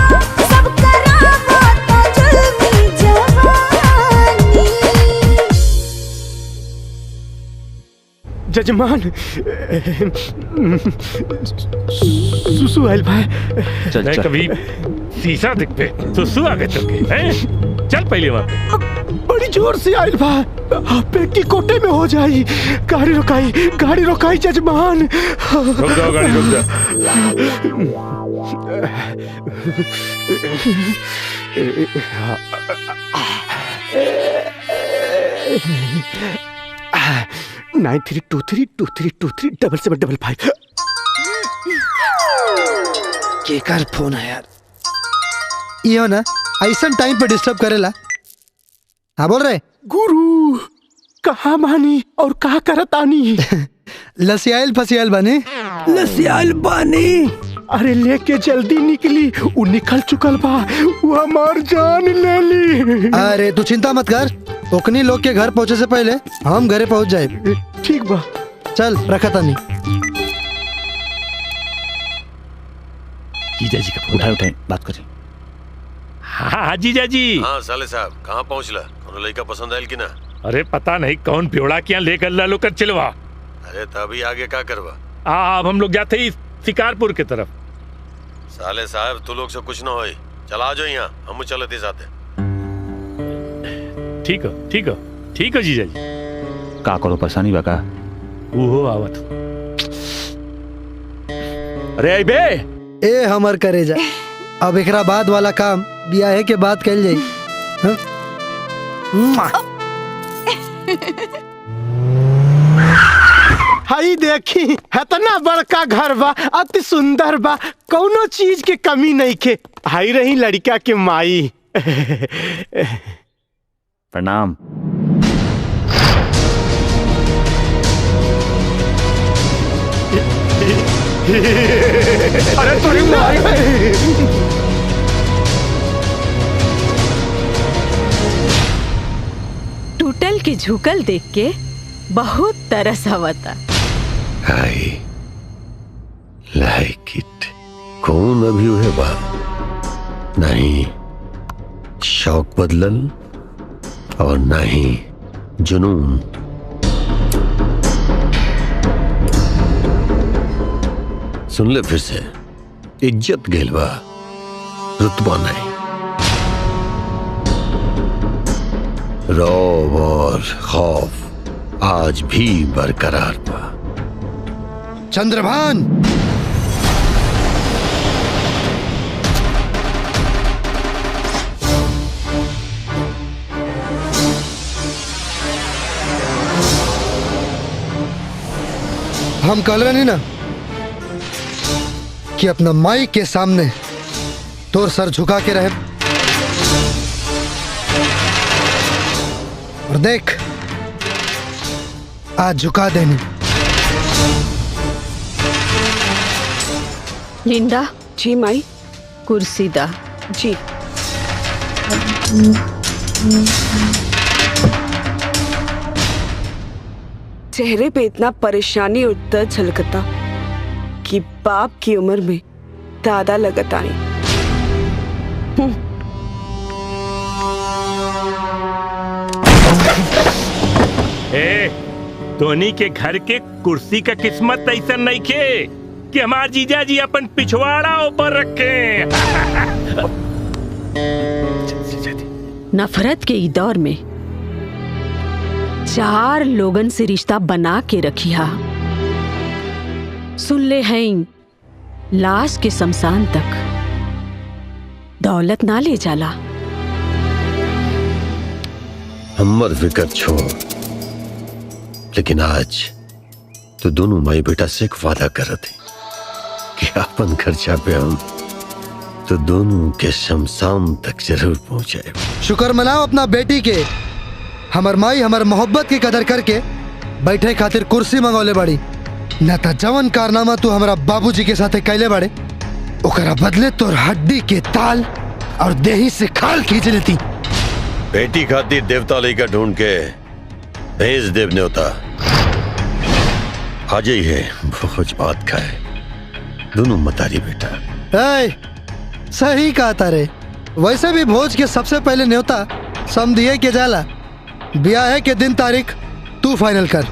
Speaker 15: सब तेरा बाबा जुल्मी जवानी
Speaker 13: जजमान सुसु आइल भाई
Speaker 5: नहीं कभी शीशा दिख पे सुसु आगे चल के हैं? चल पहले वहाँ पे
Speaker 13: बड़ी जोर से आइल भाई पेटी कोटे में हो जाई गाड़ी रोकाई जजमान
Speaker 5: रुक जाओ गाड़ी रुक जाओ
Speaker 13: 9323232355
Speaker 1: केकर फोन है यार यो ना ऐसा टाइम पे डिस्टर्ब करेला हाँ बोल रहे
Speaker 13: गुरु कहा मानी और कहा करतानी
Speaker 1: लसियाल फसियाल बने
Speaker 13: लसियाल बानी अरे लेके जल्दी निकली वो निकल चुकल बा वो हमार जान ले ली
Speaker 1: अरे तू चिंता मत कर ओकनी लोग के घर पहुंचे से पहले हम घरे पहुंच जाए
Speaker 13: ठीक बा
Speaker 1: चल रखा तानी
Speaker 5: जीजा जी का फोन
Speaker 9: उठाए बात करें
Speaker 5: हाँ जीजा जी
Speaker 8: हाँ साले साहब कहाँ पहुँचला कोनो लड़का पसंद आयल कि ना
Speaker 5: अरे पता नहीं कौन प्योड़ा क्या लेकर लालो कर चलवा
Speaker 8: अरे तभी आगे क्या करवा
Speaker 5: अब हम लोग जाते ही शिकारपुर की तरफ
Speaker 8: साले साहब तू लोग से कुछ ना होई चला आ जाओ यहाँ हम चलते साथे
Speaker 5: ठीक हो ठीक हो ठीक हो जीजा जी
Speaker 9: का करो परेशानी बा का
Speaker 5: वो आवत
Speaker 9: अरे आई बे
Speaker 1: ए हमर करे जा अब एकरा बाद वाला काम ब्याह के बाद कल जाई हाँ?
Speaker 13: हाई देखी इतना बड़का घर बा अति सुंदर बा कौनो चीज के कमी नहीं के हाई रही लड़का के माई
Speaker 9: प्रणाम
Speaker 13: अरे थोड़ी
Speaker 2: टूटल की झुकल देख के बहुत तरस आवता
Speaker 8: आई लाइक इट कौन अभी हुए बा नहीं शौक बदलल और नहीं जुनून सुन ले फिर से इज्जत गेल बा रुतबा नहीं रौब और खौफ आज भी बरकरार बा।
Speaker 1: चंद्रभान, हम कल रहे नहीं ना कि अपना माई के सामने तोर सर झुका के रहे, और देख आज झुका देनी।
Speaker 2: लिंडा।
Speaker 11: जी माई।
Speaker 2: कुर्सी दा।
Speaker 11: जी। चेहरे पे इतना परेशानी और दर्द झलकता कि बाप की उम्र में दादा लगत आई।
Speaker 5: धोनी के घर के कुर्सी का किस्मत ऐसा नहीं के कि हमार जीजा जी अपन पिछवाड़ा ऊपर रखे।
Speaker 2: नफरत के ई दौर में 4 लोगन से रिश्ता बना के रखिया। सुन ले हैं, लाश के शमशान तक दौलत ना ले जाला।
Speaker 8: हमर फिकर छोड़, लेकिन आज तो दोनों माई बेटा से एक वादा कर थे कि अपन खर्चा पे हम तो दोनों के शमशान तक जरूर पहुंचाए।
Speaker 1: शुक्र मनाओ अपना बेटी के, हमर माई हमर मोहब्बत की कदर करके बैठे खातिर कुर्सी मंगौले बड़ी। न तो जवन कारनामा तू हमारा बाबूजी के साथे कैले बड़े, ओकरा बदले तोर हड्डी के ताल और देही से खाल खींच लेती।
Speaker 8: बेटी खातिर देवता लेकर ढूंढ के भेज देव न्योता। आज ही है भोज बात खाए दोनों मतारी बेटा।
Speaker 1: ए, सही कहा तारे। वैसे भी भोज के सबसे पहले न्योता समझिए के जाला। ब्याह के दिन तारीख तू फाइनल कर,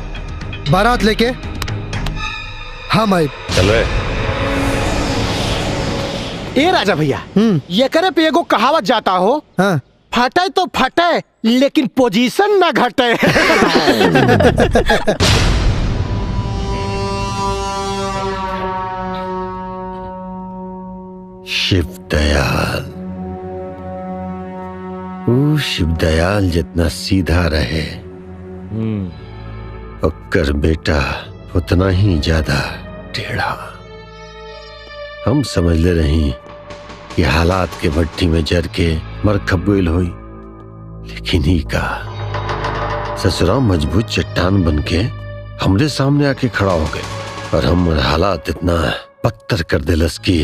Speaker 1: बारात लेके हम आए।
Speaker 8: चल रे।
Speaker 13: ए राजा भैया, ये करे पे एगो कहावत जाता हो,
Speaker 1: हाँ।
Speaker 13: फटे तो फटे लेकिन पोजीशन ना घटे।
Speaker 8: शिव दयाल, वो शिव दयाल जितना सीधा रहे ओकर बेटा उतना ही ज्यादा टेढ़ा। हम समझ ले रही कि हालात के भट्टी में जर के मर खबुल हुई, लेकिन ही का ससुरा मजबूत चट्टान बन के हमरे सामने आके खड़ा हो गए और हम हालात इतना पत्थर कर दिलस की।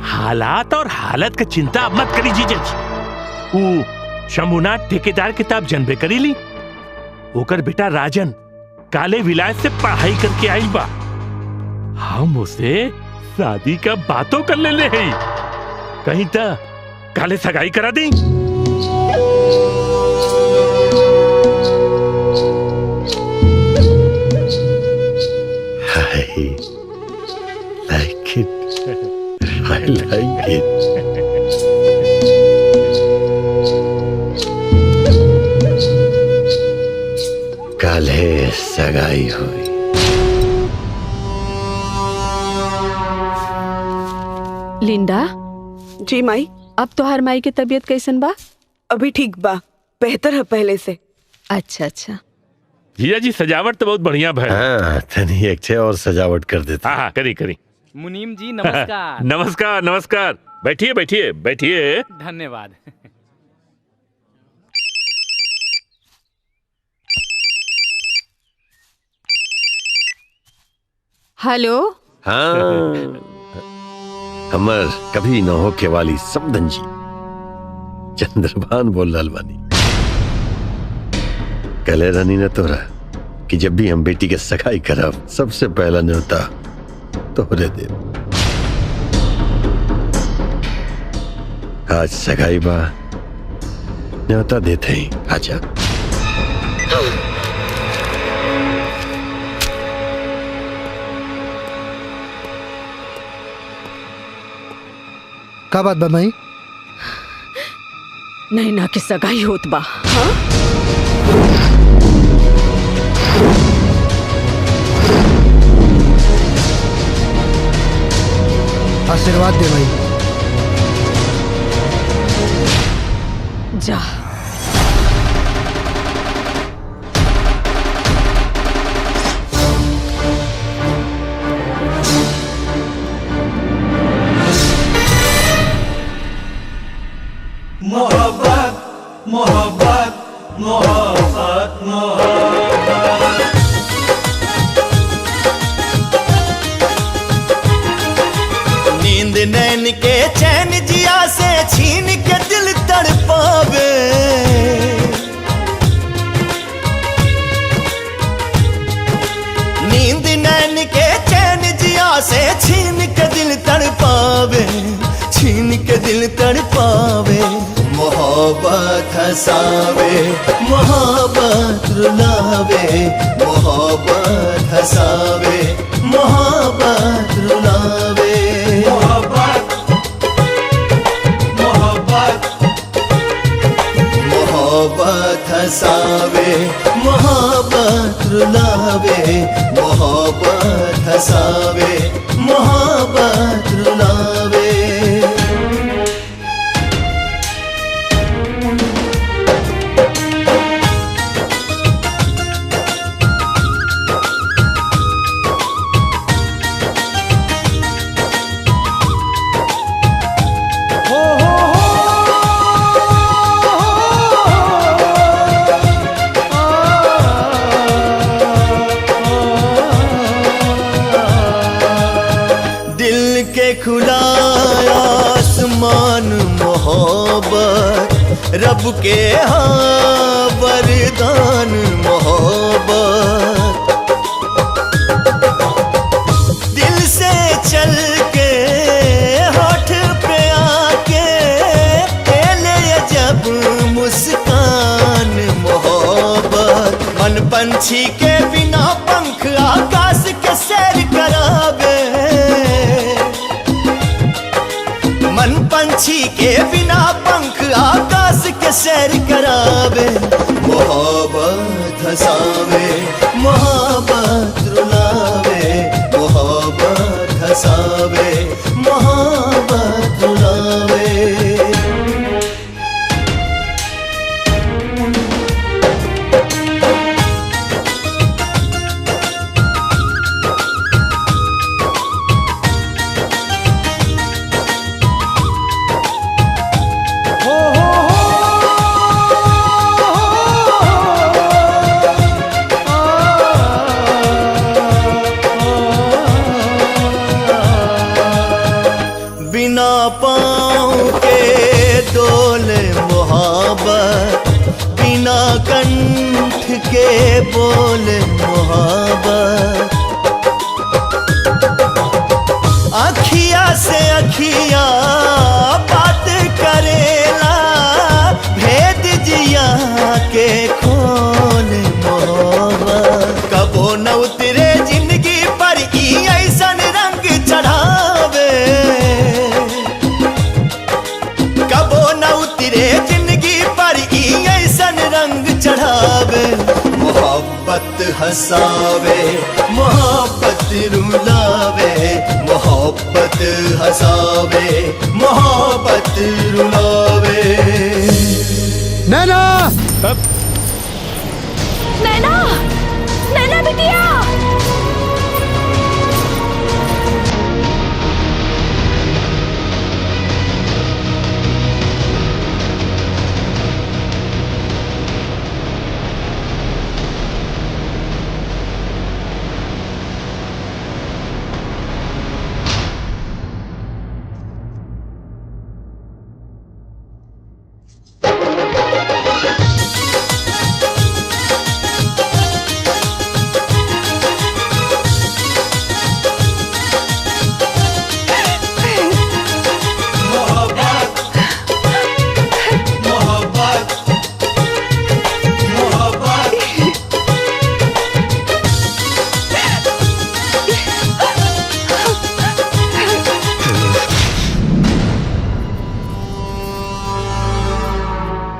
Speaker 5: हालात और हालत का चिंता मत करी जीजा जी। वो शंभुनाथ ठेकेदार किताब जनबे करी ली, ओकर बेटा राजन काले विलायत से पढ़ाई करके आई बा। हम उसे शादी का बातों कर ले हैं, कहीं तो काले सगाई करा दी।
Speaker 8: I like it. I like it. कल है सगाई हुई।
Speaker 2: लिंडा।
Speaker 11: जी माई।
Speaker 2: अब तो हर माई की तबीयत कैसन बा?
Speaker 11: अभी ठीक बा, बेहतर है पहले से।
Speaker 2: अच्छा अच्छा।
Speaker 5: जीजा जी सजावट तो बहुत बढ़िया है।
Speaker 8: हाँ, तनी एक छे और सजावट कर देते।
Speaker 5: हाँ करी करी।
Speaker 18: मुनीम जी नमस्कार।
Speaker 5: नमस्कार नमस्कार। बैठिए बैठिए बैठिए।
Speaker 18: धन्यवाद।
Speaker 2: हेलो।
Speaker 8: हाँ, हमर कभी न होके वाली समधन जी चंद्रभान बोल रहल बानी। कले रानी ने तोरा कि जब भी हम बेटी के सगाई करब सबसे पहला न्योता तोहरे देव। आज सगाई बा, न्योता देते ही आजा।
Speaker 1: का बात बा माई?
Speaker 2: नैना के सगाई होत बा।
Speaker 1: आशीर्वाद दे भाई।
Speaker 2: जा।
Speaker 17: मोहब्बत मोहब्बत मोहब्बत मोहब्बत। नींद नैन के चैन जिया से छीन के दिल तड़पावे। नींद नैन के चैन जिया से छीन के दिल तड़पावे, छीन के दिल तड़पावे। मोहब्बत हंसावे मोहब्बत रुलावे, मोहब्बत हंसावे मोहब्बत रुलावे। मोहब्बत मोहब्बत मोहब्बत हंसावे मोहब्बत रुलावे, मोहब्बत हंसावे मोहब्बत रुलावे। खुला आसमान मोहब्बत, रब के हाँ वरदान मोहब्बत। दिल से चल के होठ पे आके खेले जब मुस्कान मोहब्बत। मन पंछी के बिना पंख आकाश के सैर करावे, मन पंछी के बिना पंख आकाश के सैर करावे। मोहब्बत हंसावे मोहब्बत रुलावे, मोहब्बत हंसावे मोहब्बत रुलावे। बिना पाँव के डोले मोहब्बत, बिना कंठ के बोले मोहब्बत। अखिया से अखिया बात करेला, भेद जिया के खोले मोहब्बत। कबो न उतरे जिंदगी पर ई ऐसन रंग चढ़ावे, कबो न उतरे जिंदगी पर ई ऐसन रंग चढ़ावे। मोहब्बत हंसावे मोहब्बत रुलावे, मोहब्बत हंसावे मोहब्बत रुलावे।
Speaker 1: नैना
Speaker 4: नैना नैना बिटिया।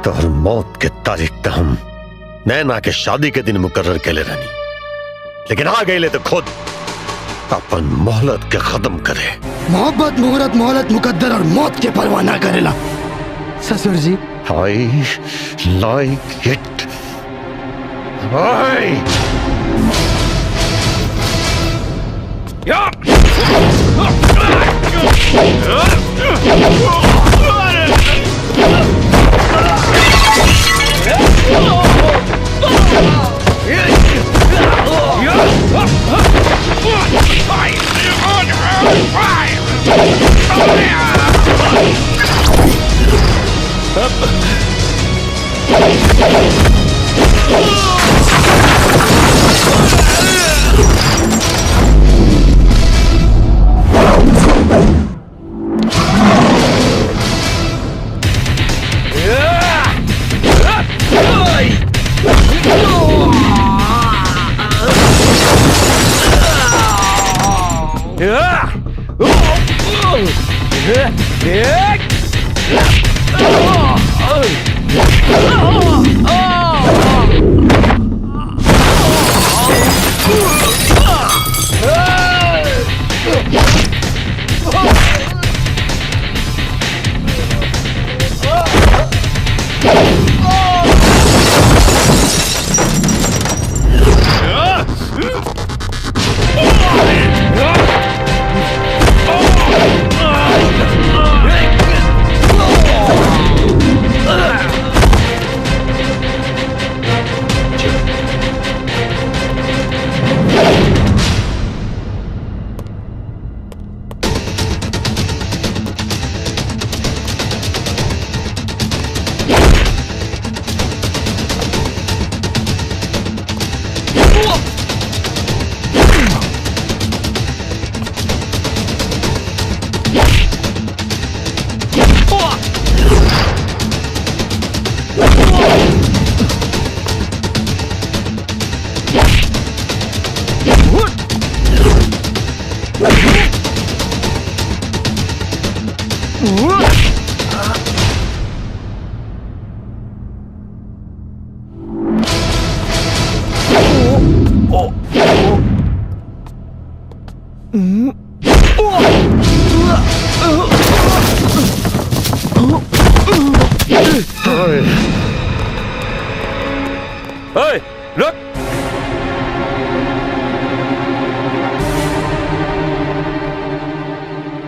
Speaker 8: तोहर मौत के तारीख तो हम नैना के शादी के दिन मुकर्रर के ले रहनी, लेकिन आ गए ले तो खुद अपन मोहलत के खत्म करे।
Speaker 1: मोहब्बत मुहूर्त मोहलत मुकद्दर और मौत के परवाह ना करेला ससुर जी।
Speaker 8: I like it.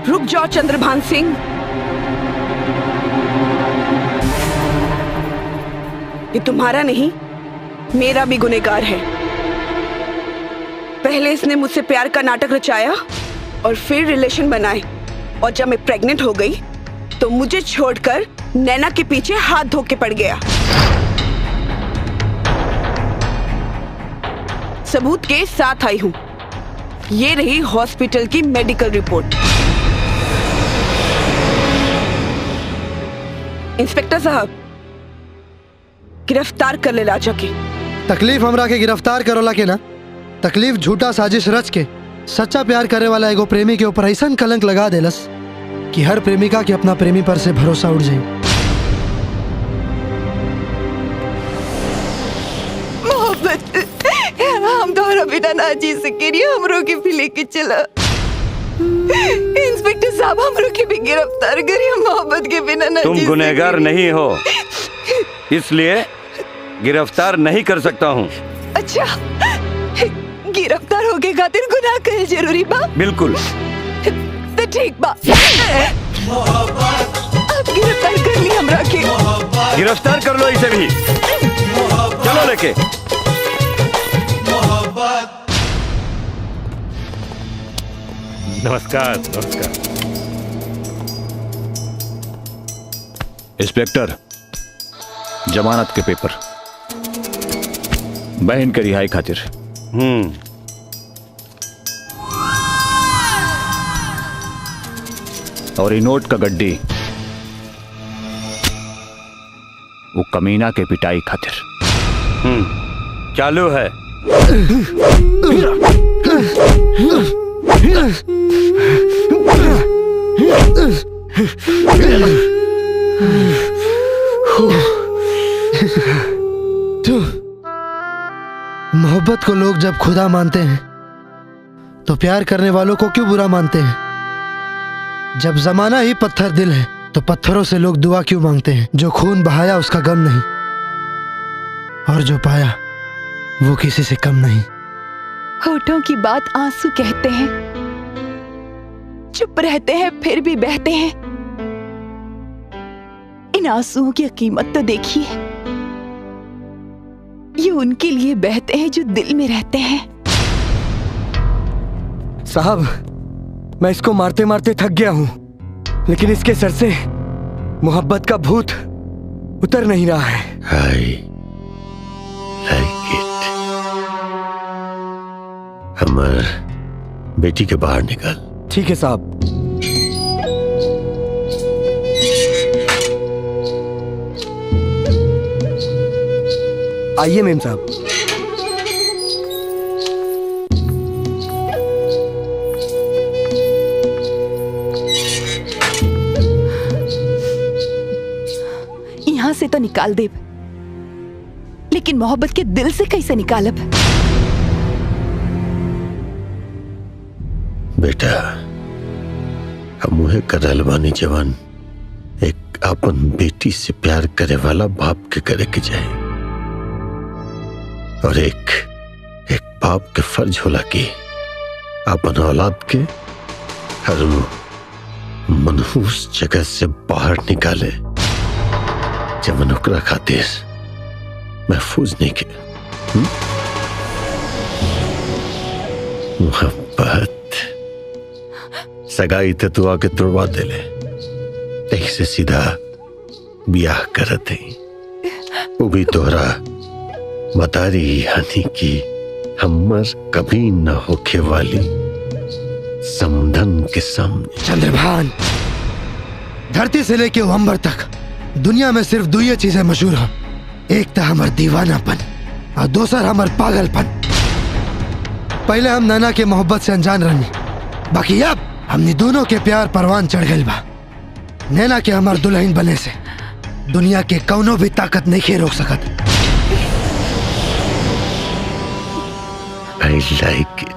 Speaker 11: रुक जाओ चंद्रभान सिंह। ये तुम्हारा नहीं, मेरा भी गुनहगार है। पहले इसने मुझसे प्यार का नाटक रचाया और फिर रिलेशन बनाए, और जब मैं प्रेग्नेंट हो गई तो मुझे छोड़कर नैना के पीछे हाथ धो के पड़ गया। सबूत के साथ आई हूं। ये रही हॉस्पिटल की मेडिकल रिपोर्ट। इंस्पेक्टर साहब, गिरफ्तार कर ले राजा के।
Speaker 1: तकलीफ हमरा के गिरफ्तार करोला के ना, तकलीफ झूठा साजिश रच के सच्चा प्यार करे वाला एगो प्रेमी के ऊपर ऐसा कलंक लगा देलस कि हर प्रेमिका के अपना प्रेमी पर से भरोसा उड़ जाए।
Speaker 12: मोहब्बत हम तोहरा बिना ना जी सके, हमरो के भी लेके चला। इंस्पेक्टर साहब, हमरो के भी गिरफ्तार करिए, मोहब्बत के बिना ना
Speaker 9: तुम
Speaker 12: जी
Speaker 9: गुनहगार नहीं हो, इसलिए गिरफ्तार नहीं कर सकता हूँ।
Speaker 12: अच्छा, गिरफ्तार होके खातिर गुनाह करे जरूरी बा?
Speaker 9: बिल्कुल।
Speaker 12: तो ठीक बा, अब गिरफ्तार कर ली हमरा के।
Speaker 9: गिरफ्तार कर लो इसे भी, चलो लेके।
Speaker 5: नमस्कार नमस्कार।
Speaker 9: इंस्पेक्टर, जमानत के पेपर बहन के रिहाई खातिर। और ये नोट का गड्डी वो कमीना के पिटाई खातिर। चालू है।
Speaker 1: मोहब्बत को लोग जब खुदा मानते हैं तो प्यार करने वालों को क्यों बुरा मानते हैं? जब जमाना ही पत्थर दिल है तो पत्थरों से लोग दुआ क्यों मांगते हैं? जो खून बहाया उसका गम नहीं, और जो पाया वो किसी से कम नहीं।
Speaker 12: होठों की बात आंसू कहते हैं, चुप रहते हैं फिर भी बहते हैं। इन आंसुओं की कीमत तो देखिए, ये उनके लिए बहते हैं जो दिल में रहते हैं।
Speaker 14: साहब, मैं इसको मारते मारते थक गया हूं, लेकिन इसके सर से मोहब्बत का भूत उतर नहीं रहा है।
Speaker 8: हमार बेटी के बाहर निकाल।
Speaker 14: ठीक है साहब। आइए मेम साहब।
Speaker 12: यहां से तो निकाल दे, लेकिन मोहब्बत के दिल से कैसे निकालब?
Speaker 8: बेटा, हम उहे करल बानी जवान एक अपन बेटी से प्यार करे वाला बाप के करे के जाए, और एक बाप के फर्ज होला कि अपन औलाद के हर मनहूस जगह से बाहर निकाले जवन ओकरा खातिर महफूज नहीं के। मोहब्बत सगाई ते तू आके तुड़वा दे ले, यही से सीधा ब्याह करत है। वो भी तोहरा बतारी यानी कि हमर कभी न होके वाली समधन के सामने।
Speaker 1: चंद्रभान, धरती से लेके अंबर तक दुनिया में सिर्फ दो ही चीजें मशहूर हैं, एक तो हमार दीवानापन और दूसर हमार पागलपन। पहले हम नैना के मोहब्बत से अनजान रहनी, बाकी अब हमने दोनों के प्यार परवान चढ़ गई बा। नैना के हमार दुल्हन बने से दुनिया के कौनो भी ताकत नहीं खे रोक सकत।
Speaker 8: I like it.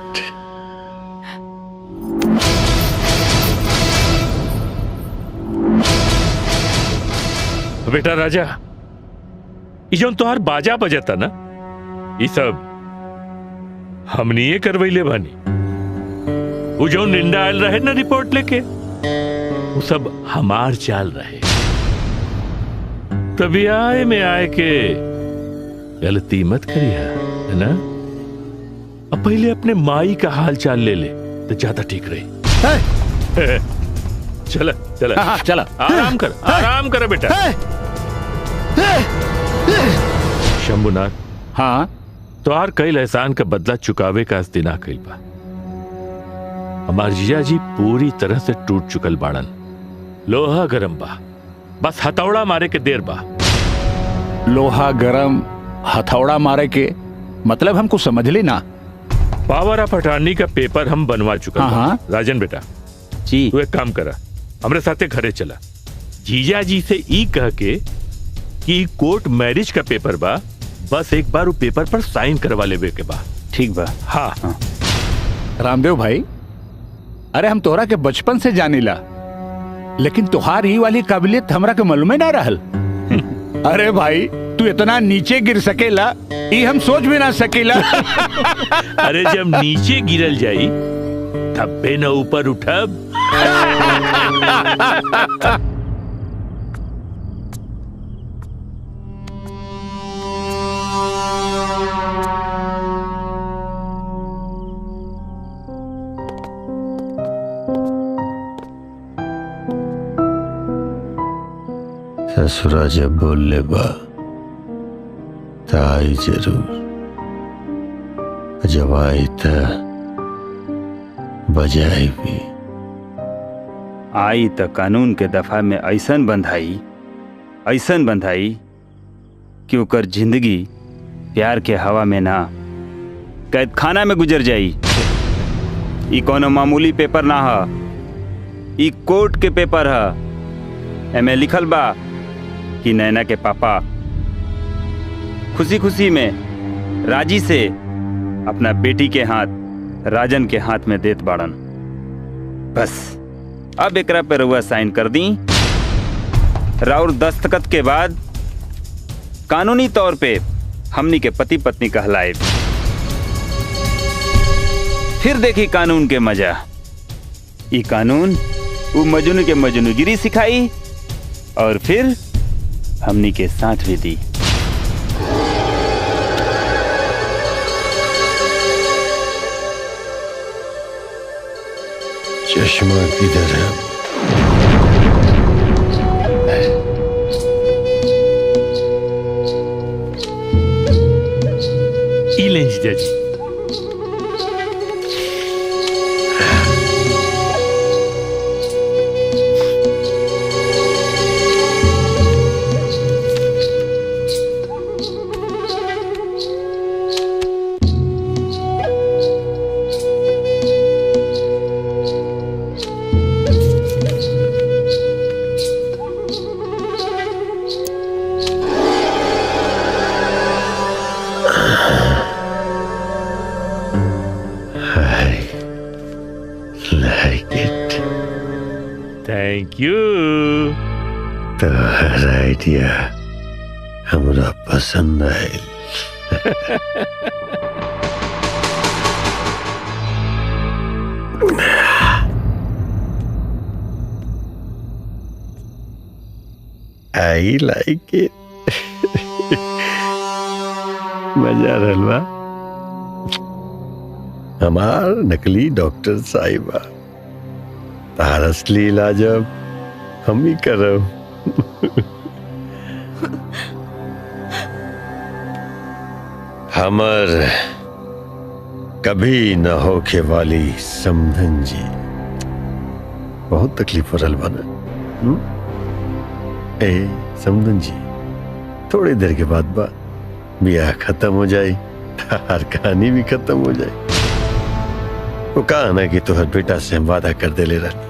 Speaker 5: बेटा राजा, ये जो तोहार बाजा बजता ना, ये सब हमनी ये करवैले बानी। वो जो निंदा आयल रहे ना रिपोर्ट लेके, वो सब हमार चाल रहे। तभी आए में आए के गलती मत करिया, है ना? अब पहले अपने माई का हाल चाल ले ले तो ज्यादा ठीक रही। चला चला।
Speaker 9: हाँ, चला।
Speaker 5: आराम कर बेटा। शंभुनाथ,
Speaker 9: हाँ,
Speaker 5: तोहार कई एहसान का बदला चुकावे का दिन आ गइल बा। हमार जीजा जी पूरी तरह से टूट चुकल बाड़न। लोहा गरम बा, बस हथौड़ा मारे के देर बा।
Speaker 9: लोहा गरम हथौड़ा मारे के मतलब हमको समझ ली ना।
Speaker 5: पावर ऑफ अटॉर्नी का पेपर हम बनवा चुका।
Speaker 9: हाँ।
Speaker 5: राजन बेटा
Speaker 9: जी,
Speaker 5: तू एक काम करा, हमरे साथे घरे चला। जीजा जी से ई कह के कि कोर्ट मैरिज का पेपर बा, बस एक बार वो पेपर पर साइन करवा लेवे के बा।
Speaker 9: ठीक बा।
Speaker 5: हाँ।
Speaker 9: रामदेव भाई, अरे हम तोहरा के बचपन से जानीला, लेकिन तुहार ही वाली काबिलियत हमरा के मालूम ना रहल। अरे भाई, तू इतना नीचे गिर सकेला ये हम सोच भी ना सकेला।
Speaker 5: अरे जब नीचे गिरल जाई तब न ऊपर उठब।
Speaker 8: ससुरा जब बोल ले बा ताई जरूर, जब आई था बजाई भी।
Speaker 19: आई त कानून के दफा में ऐसन बंधाई कि ओकर जिंदगी प्यार के हवा में ना कैद खाना में गुजर जाई। ई कोनो मामूली पेपर ना हा, ई कोर्ट के पेपर हा। एमे लिखल बा कि नैना के पापा खुशी खुशी में राजी से अपना बेटी के हाथ राजन के हाथ में देत बाड़न। बस अब एकरा पे रउआ साइन कर दी। राउर दस्तखत के बाद कानूनी तौर पे हमनी के पति पत्नी कहलाए। फिर देखी कानून के मजा। ई कानून वो मजनू के मजनूगिरी सिखाई और फिर हमनी के साथ भी दी।
Speaker 8: चश्मा किधर है?
Speaker 5: ई लें जीजा जी। Thank you.
Speaker 8: तोहर आइडिया हमरा पसंद आयल। I like it. मजा रहलवा। हमार नकली डॉक्टर साहिबा, तार असली इलाज अब हम ही करब। हमर कभी न होके वाली समधन जी बहुत तकलीफ हो रहा बना। ए समधन जी, थोड़ी देर के बाद ब्याह खत्म हो जाए, हर कहानी भी खत्म हो जाए। वो कहा ना कि तोहर बेटा से हम वादा कर दे ले रहा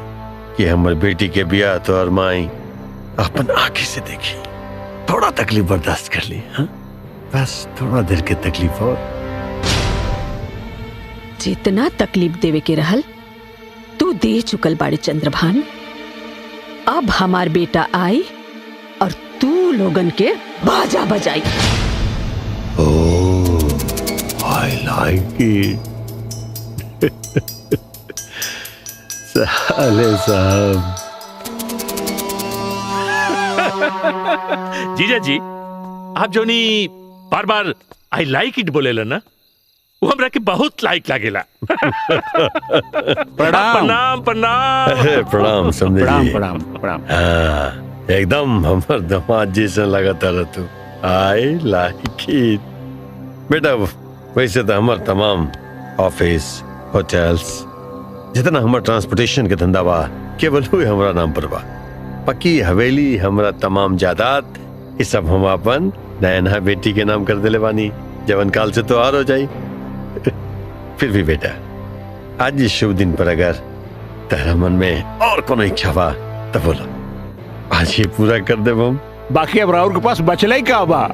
Speaker 8: कि हमार बेटी के ब्याह तो और माई अपन आंखें से देखी। थोड़ा तकलीफ बर्दाश्त कर ली। हाँ, बस थोड़ा देर के तकलीफ और।
Speaker 2: जितना तकलीफ देवे के रहल तू दे चुकल बाड़े चंद्रभान। अब हमार बेटा आई और तू लोगन के बाजा बजाई।
Speaker 8: I like it. साले साहब।
Speaker 5: जीजा जी, आप जो नी बार बार आई लाइक इट बोलेला ना, वो हमरा के बहुत लाइक लागेला। प्रणाम प्रणाम।
Speaker 8: अरे प्रणाम समझे जी।
Speaker 19: प्रणाम प्रणाम।
Speaker 8: हाँ, एकदम हमार दामाद जैसा लगाता रह तू। I like it. बेटा वैसे तो हमार तमाम ऑफिस, होटल्स, जितना हमारा ट्रांसपोर्टेशन के धंधा बा केवल हुए हमारा नाम पर बा। पक्की हवेली, हमारा तमाम जायदाद, ये सब हम अपन नयना बेटी के नाम कर दिले बानी। जवन काल से तो आर हो जाई। फिर भी बेटा, आज इस शुभ दिन पर अगर तेरा मन में और कोनो इच्छा बा तो बोलो, आज ये पूरा कर दे हम।
Speaker 9: बाकी अब राउर के पास बचला ही का बा?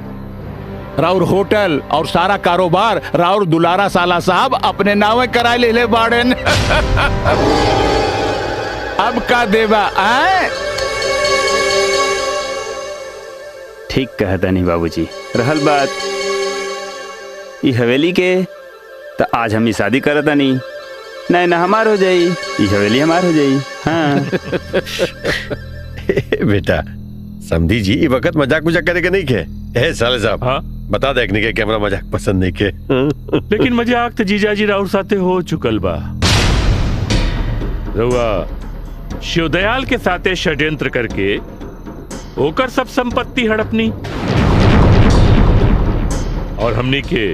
Speaker 9: राउर होटल और सारा कारोबार राउर दुलारा साला साहब अपने नावे कराए ले बाड़न। अब का देवा आए?
Speaker 19: ठीक कहता नहीं बाबूजी। रहल बात ये हवेली के, तो आज हम ही शादी करता नहीं। नहीं ना हमार हो जाई, ये हवेली हमार हो जाई। हाँ।
Speaker 8: बेटा समझी जी, ये वक्त मजाक करे के नहीं के। साले साहब, हाँ? बता देखने के कैमरा मजाक पसंद नहीं के।
Speaker 5: लेकिन मजाक तो जीजा जी राउर साथे हो चुकल बा। रउआ शिवदयाल के साथे षड्यंत्र करके ओकर सब संपत्ति हड़पनी और हमनी के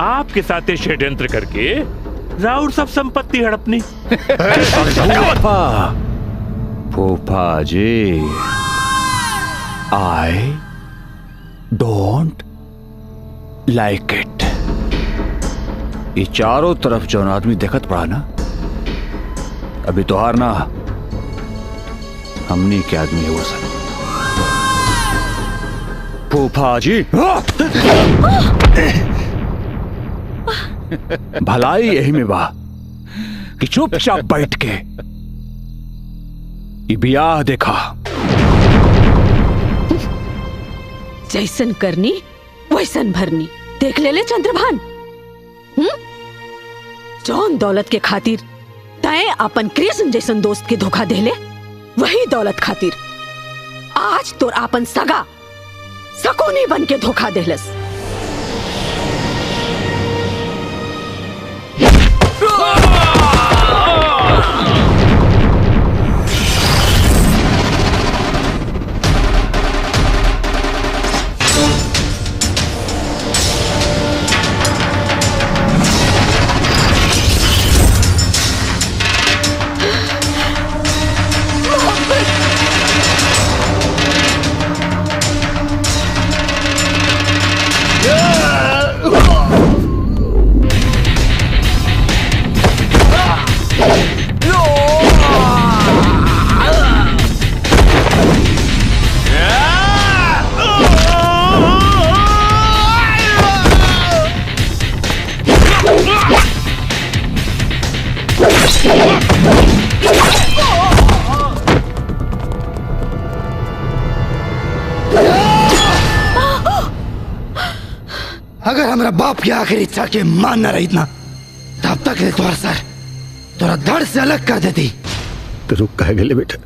Speaker 5: आपके साथे षड्यंत्र करके राउर सब संपत्ति हड़पनी।
Speaker 9: फूफा जी, आई डोंट लाइक इट। ये चारों तरफ जो आदमी देखत पड़ा ना, अभी तो हार ना हमनी के आदमी है वो सब। फूफा जी। भलाई यही में बा कि चुपचाप बैठ के ये ब्याह देखा।
Speaker 2: जैसन करनी वैसन भरनी। देख ले चंद्रभान, जौन दौलत के खातिर तय अपन कृष्ण जैसन दोस्त के धोखा देले, वही दौलत खातिर आज तोर आपन सगा सकोनी बन के धोखा देलस।
Speaker 1: अगर हमारा बाप की आखिरी इच्छा के मान न रही ना, तब तक तुम्हारा सर तोरा धड़ से अलग कर देती।
Speaker 8: तो रुक कह गए बेटा,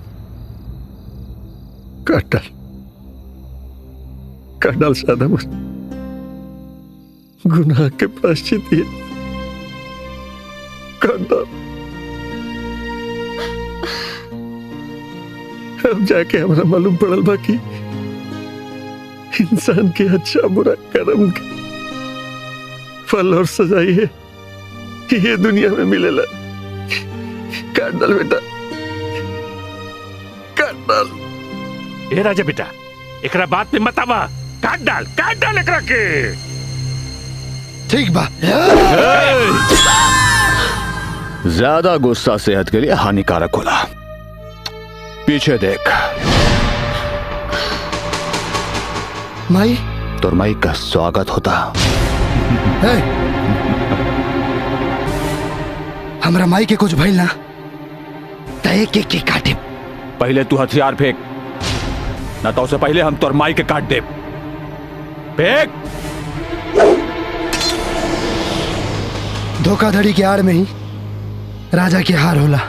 Speaker 8: काट डाल सादा मुझ गुनाह के प्रायश्चित ये काट डाल। अब जाके हमारा मालूम पड़ल बाकी इंसान के अच्छा बुरा कर्म के फल और सजाई है ये दुनिया में मिलेला। काट डाल बेटा, काट डाल।
Speaker 5: ए राजा बेटा, एकरा बात में मत आवा। काट डाल एकरा के।
Speaker 1: ठीक बा।
Speaker 9: ज्यादा गुस्सा सेहत के लिए हानिकारक होला। पीछे देख।
Speaker 1: माई,
Speaker 9: तोर माई का स्वागत होता।
Speaker 1: हमरा माई के कुछ भइल ना, तय के काटे।
Speaker 9: पहले तू हथियार फेंक, ना तो उससे पहले हम तोर माई के काट दे। फेंक।
Speaker 1: धोखाधड़ी के आड़ में ही राजा की हार होला।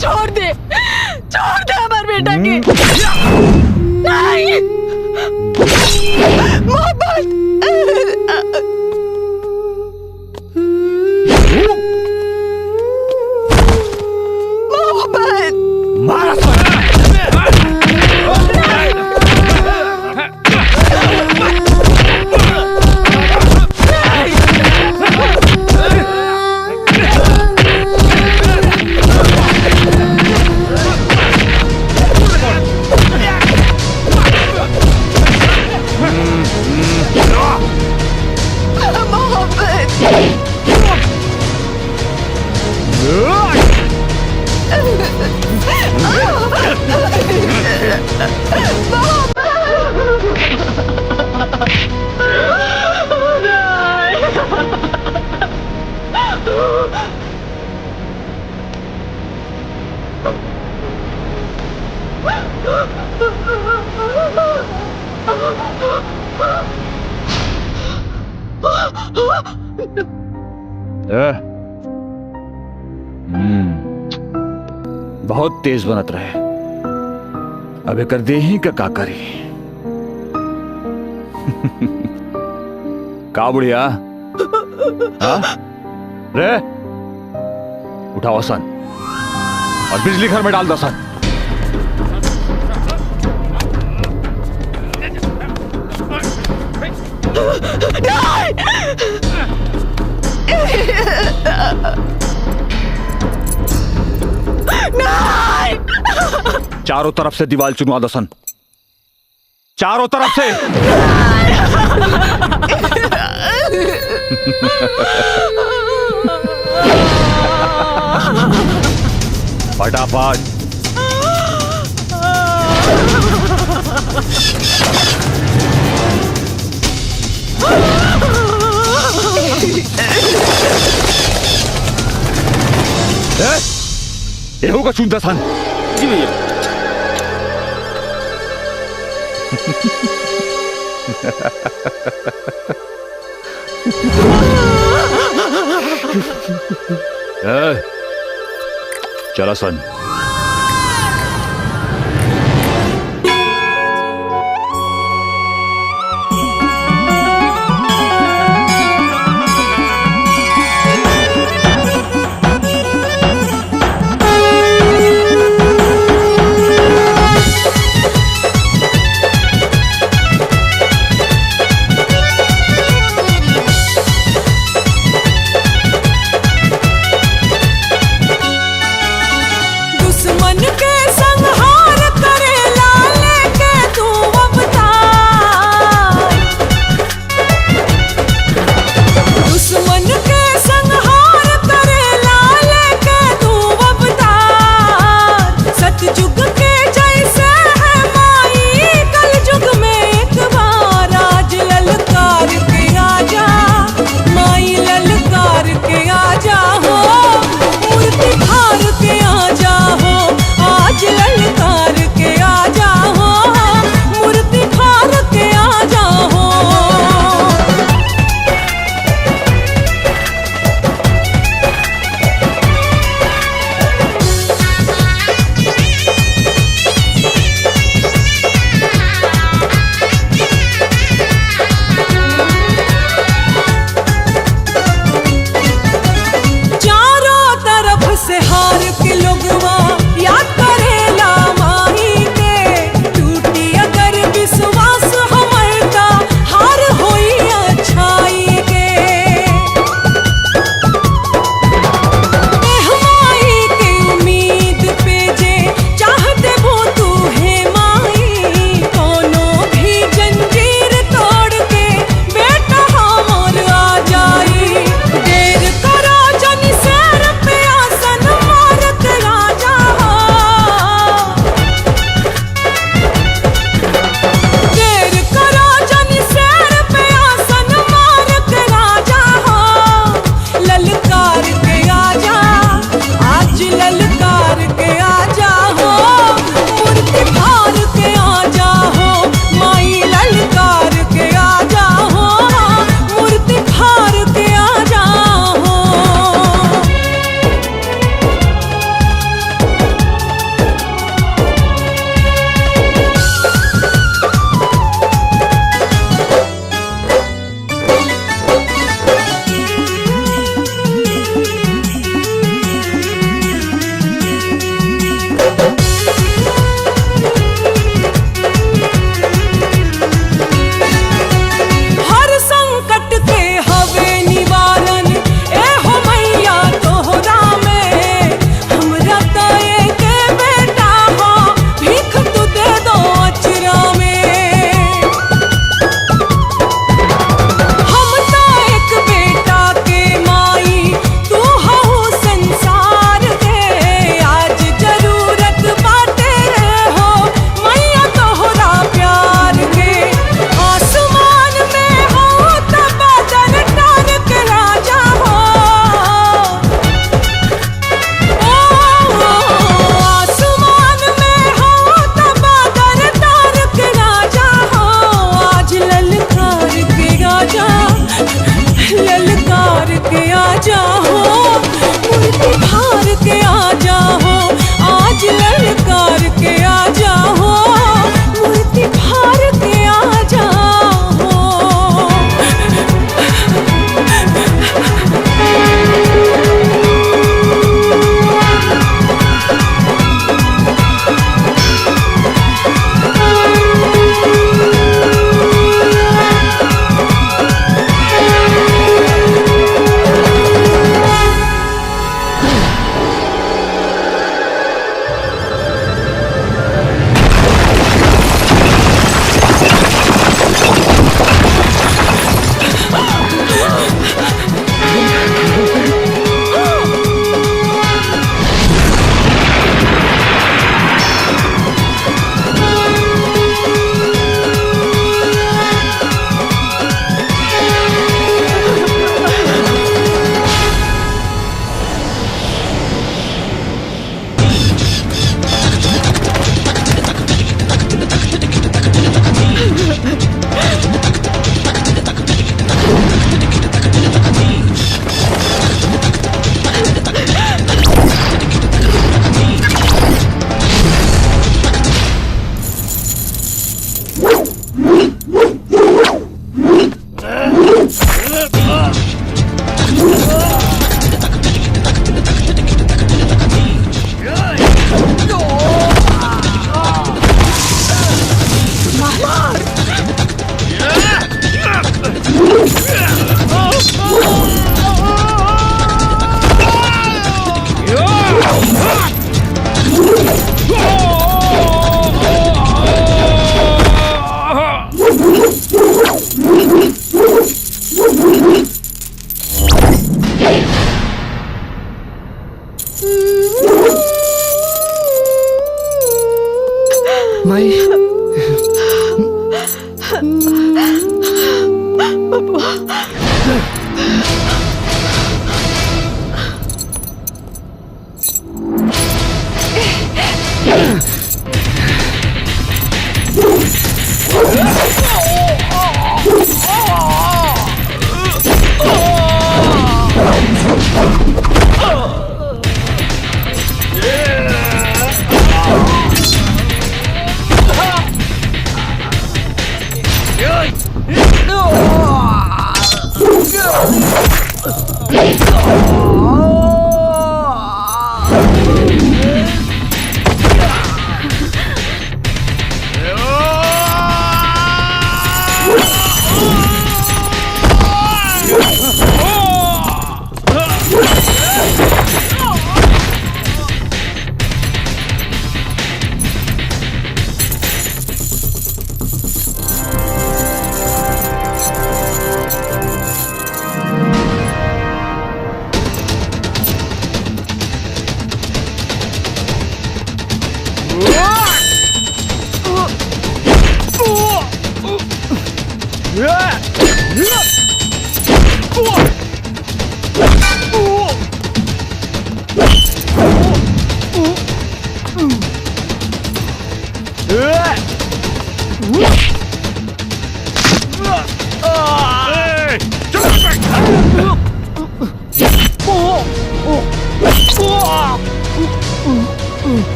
Speaker 2: छोड़ दे हमारे बेटा के। नहीं, मोहब्बत।
Speaker 9: बहुत तेज बनत रहे। अब एक देही का करी। का बुढ़िया रे, उठाओ सन। और बिजली घर में डाल दो सन। चारों तरफ से दीवार चुनवा दो सन, चारों तरफ से। फटाफट। ये होगा चुनता सन।
Speaker 6: जी भैया।
Speaker 9: चला सन।
Speaker 15: दुश्मन
Speaker 1: माई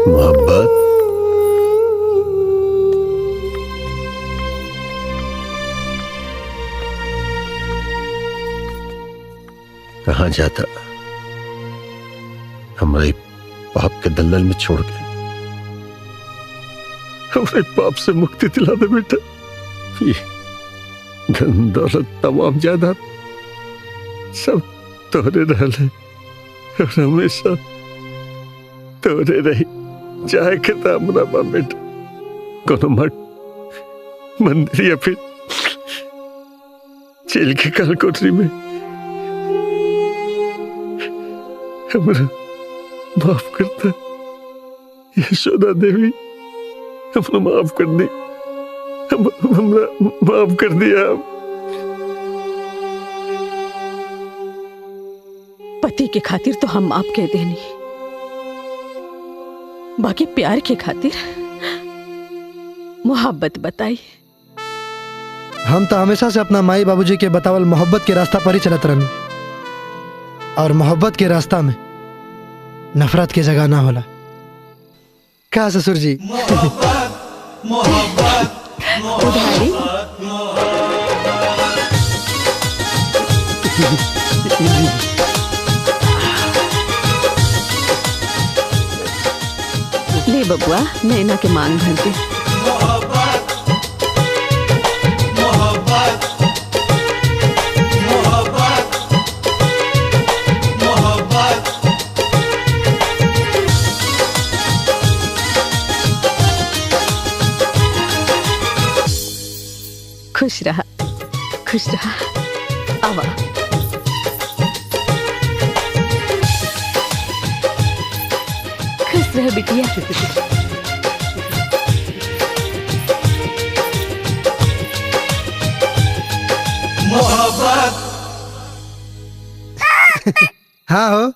Speaker 8: मोहब्बत कहाँ जाता हमारे पाप के दलदल में छोड़ के हमारे पाप से मुक्ति दिला दे बेटा। ये धन दौलत तमाम जायदाद सब तोरे रहले और हमेशा तोरे रही चाहे के हमरा बा बेटा कोनो मठ मंदिर या फिर जेल की काल कोठरी में हमरा माफ करता यशोदा देवी हमरा माफ कर दी हमरा माफ कर दिया।
Speaker 2: पति के खातिर तो हम माफ कह देनी, बाकी प्यार के खातिर मोहब्बत बताई।
Speaker 1: हम तो हमेशा से अपना माई बाबूजी के बतावल मोहब्बत के रास्ता पर ही चलत रहनी, और मोहब्बत के रास्ता में नफरत की जगह ना होला। क्या ससुर जी?
Speaker 2: उधारी ले बबुआ, नैना के मांग भर दे। खुश रहा, खुश रहा। आवा खुश रह बिटिया।
Speaker 17: मोहब्बत
Speaker 1: हाँ हो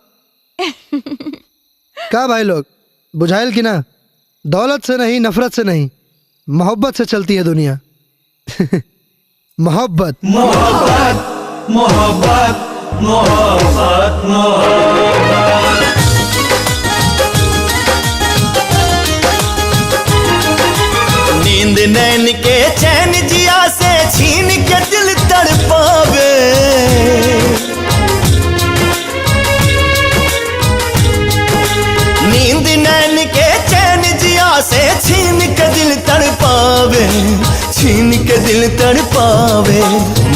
Speaker 1: का भाई लोग, बुझाइल की ना? दौलत से नहीं, नफरत से नहीं, मोहब्बत से चलती है दुनिया। मोहब्बत
Speaker 17: मोहब्बत मोहब्बत मोहब्बत मोहब्बत। नींद नैन के चैन जिया से छीन के दिल तड़पावे। नींद नैन के चैन जिया से छीन के दिल तड़पावे, छीन के दिल तड़पावे।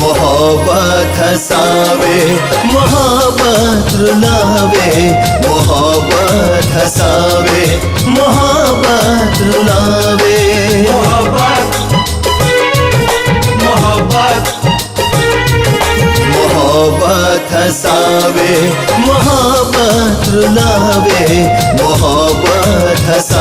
Speaker 17: मोहब्बत हंसावे मोहब्बत रुलावे, मोहब्बत हंसावे मोहब्बत रुलावे। मोहब्बत मोहब्बत मोहब्बत हंसावे मोहब्बत रुलावे, मोहब्बत हंसावे।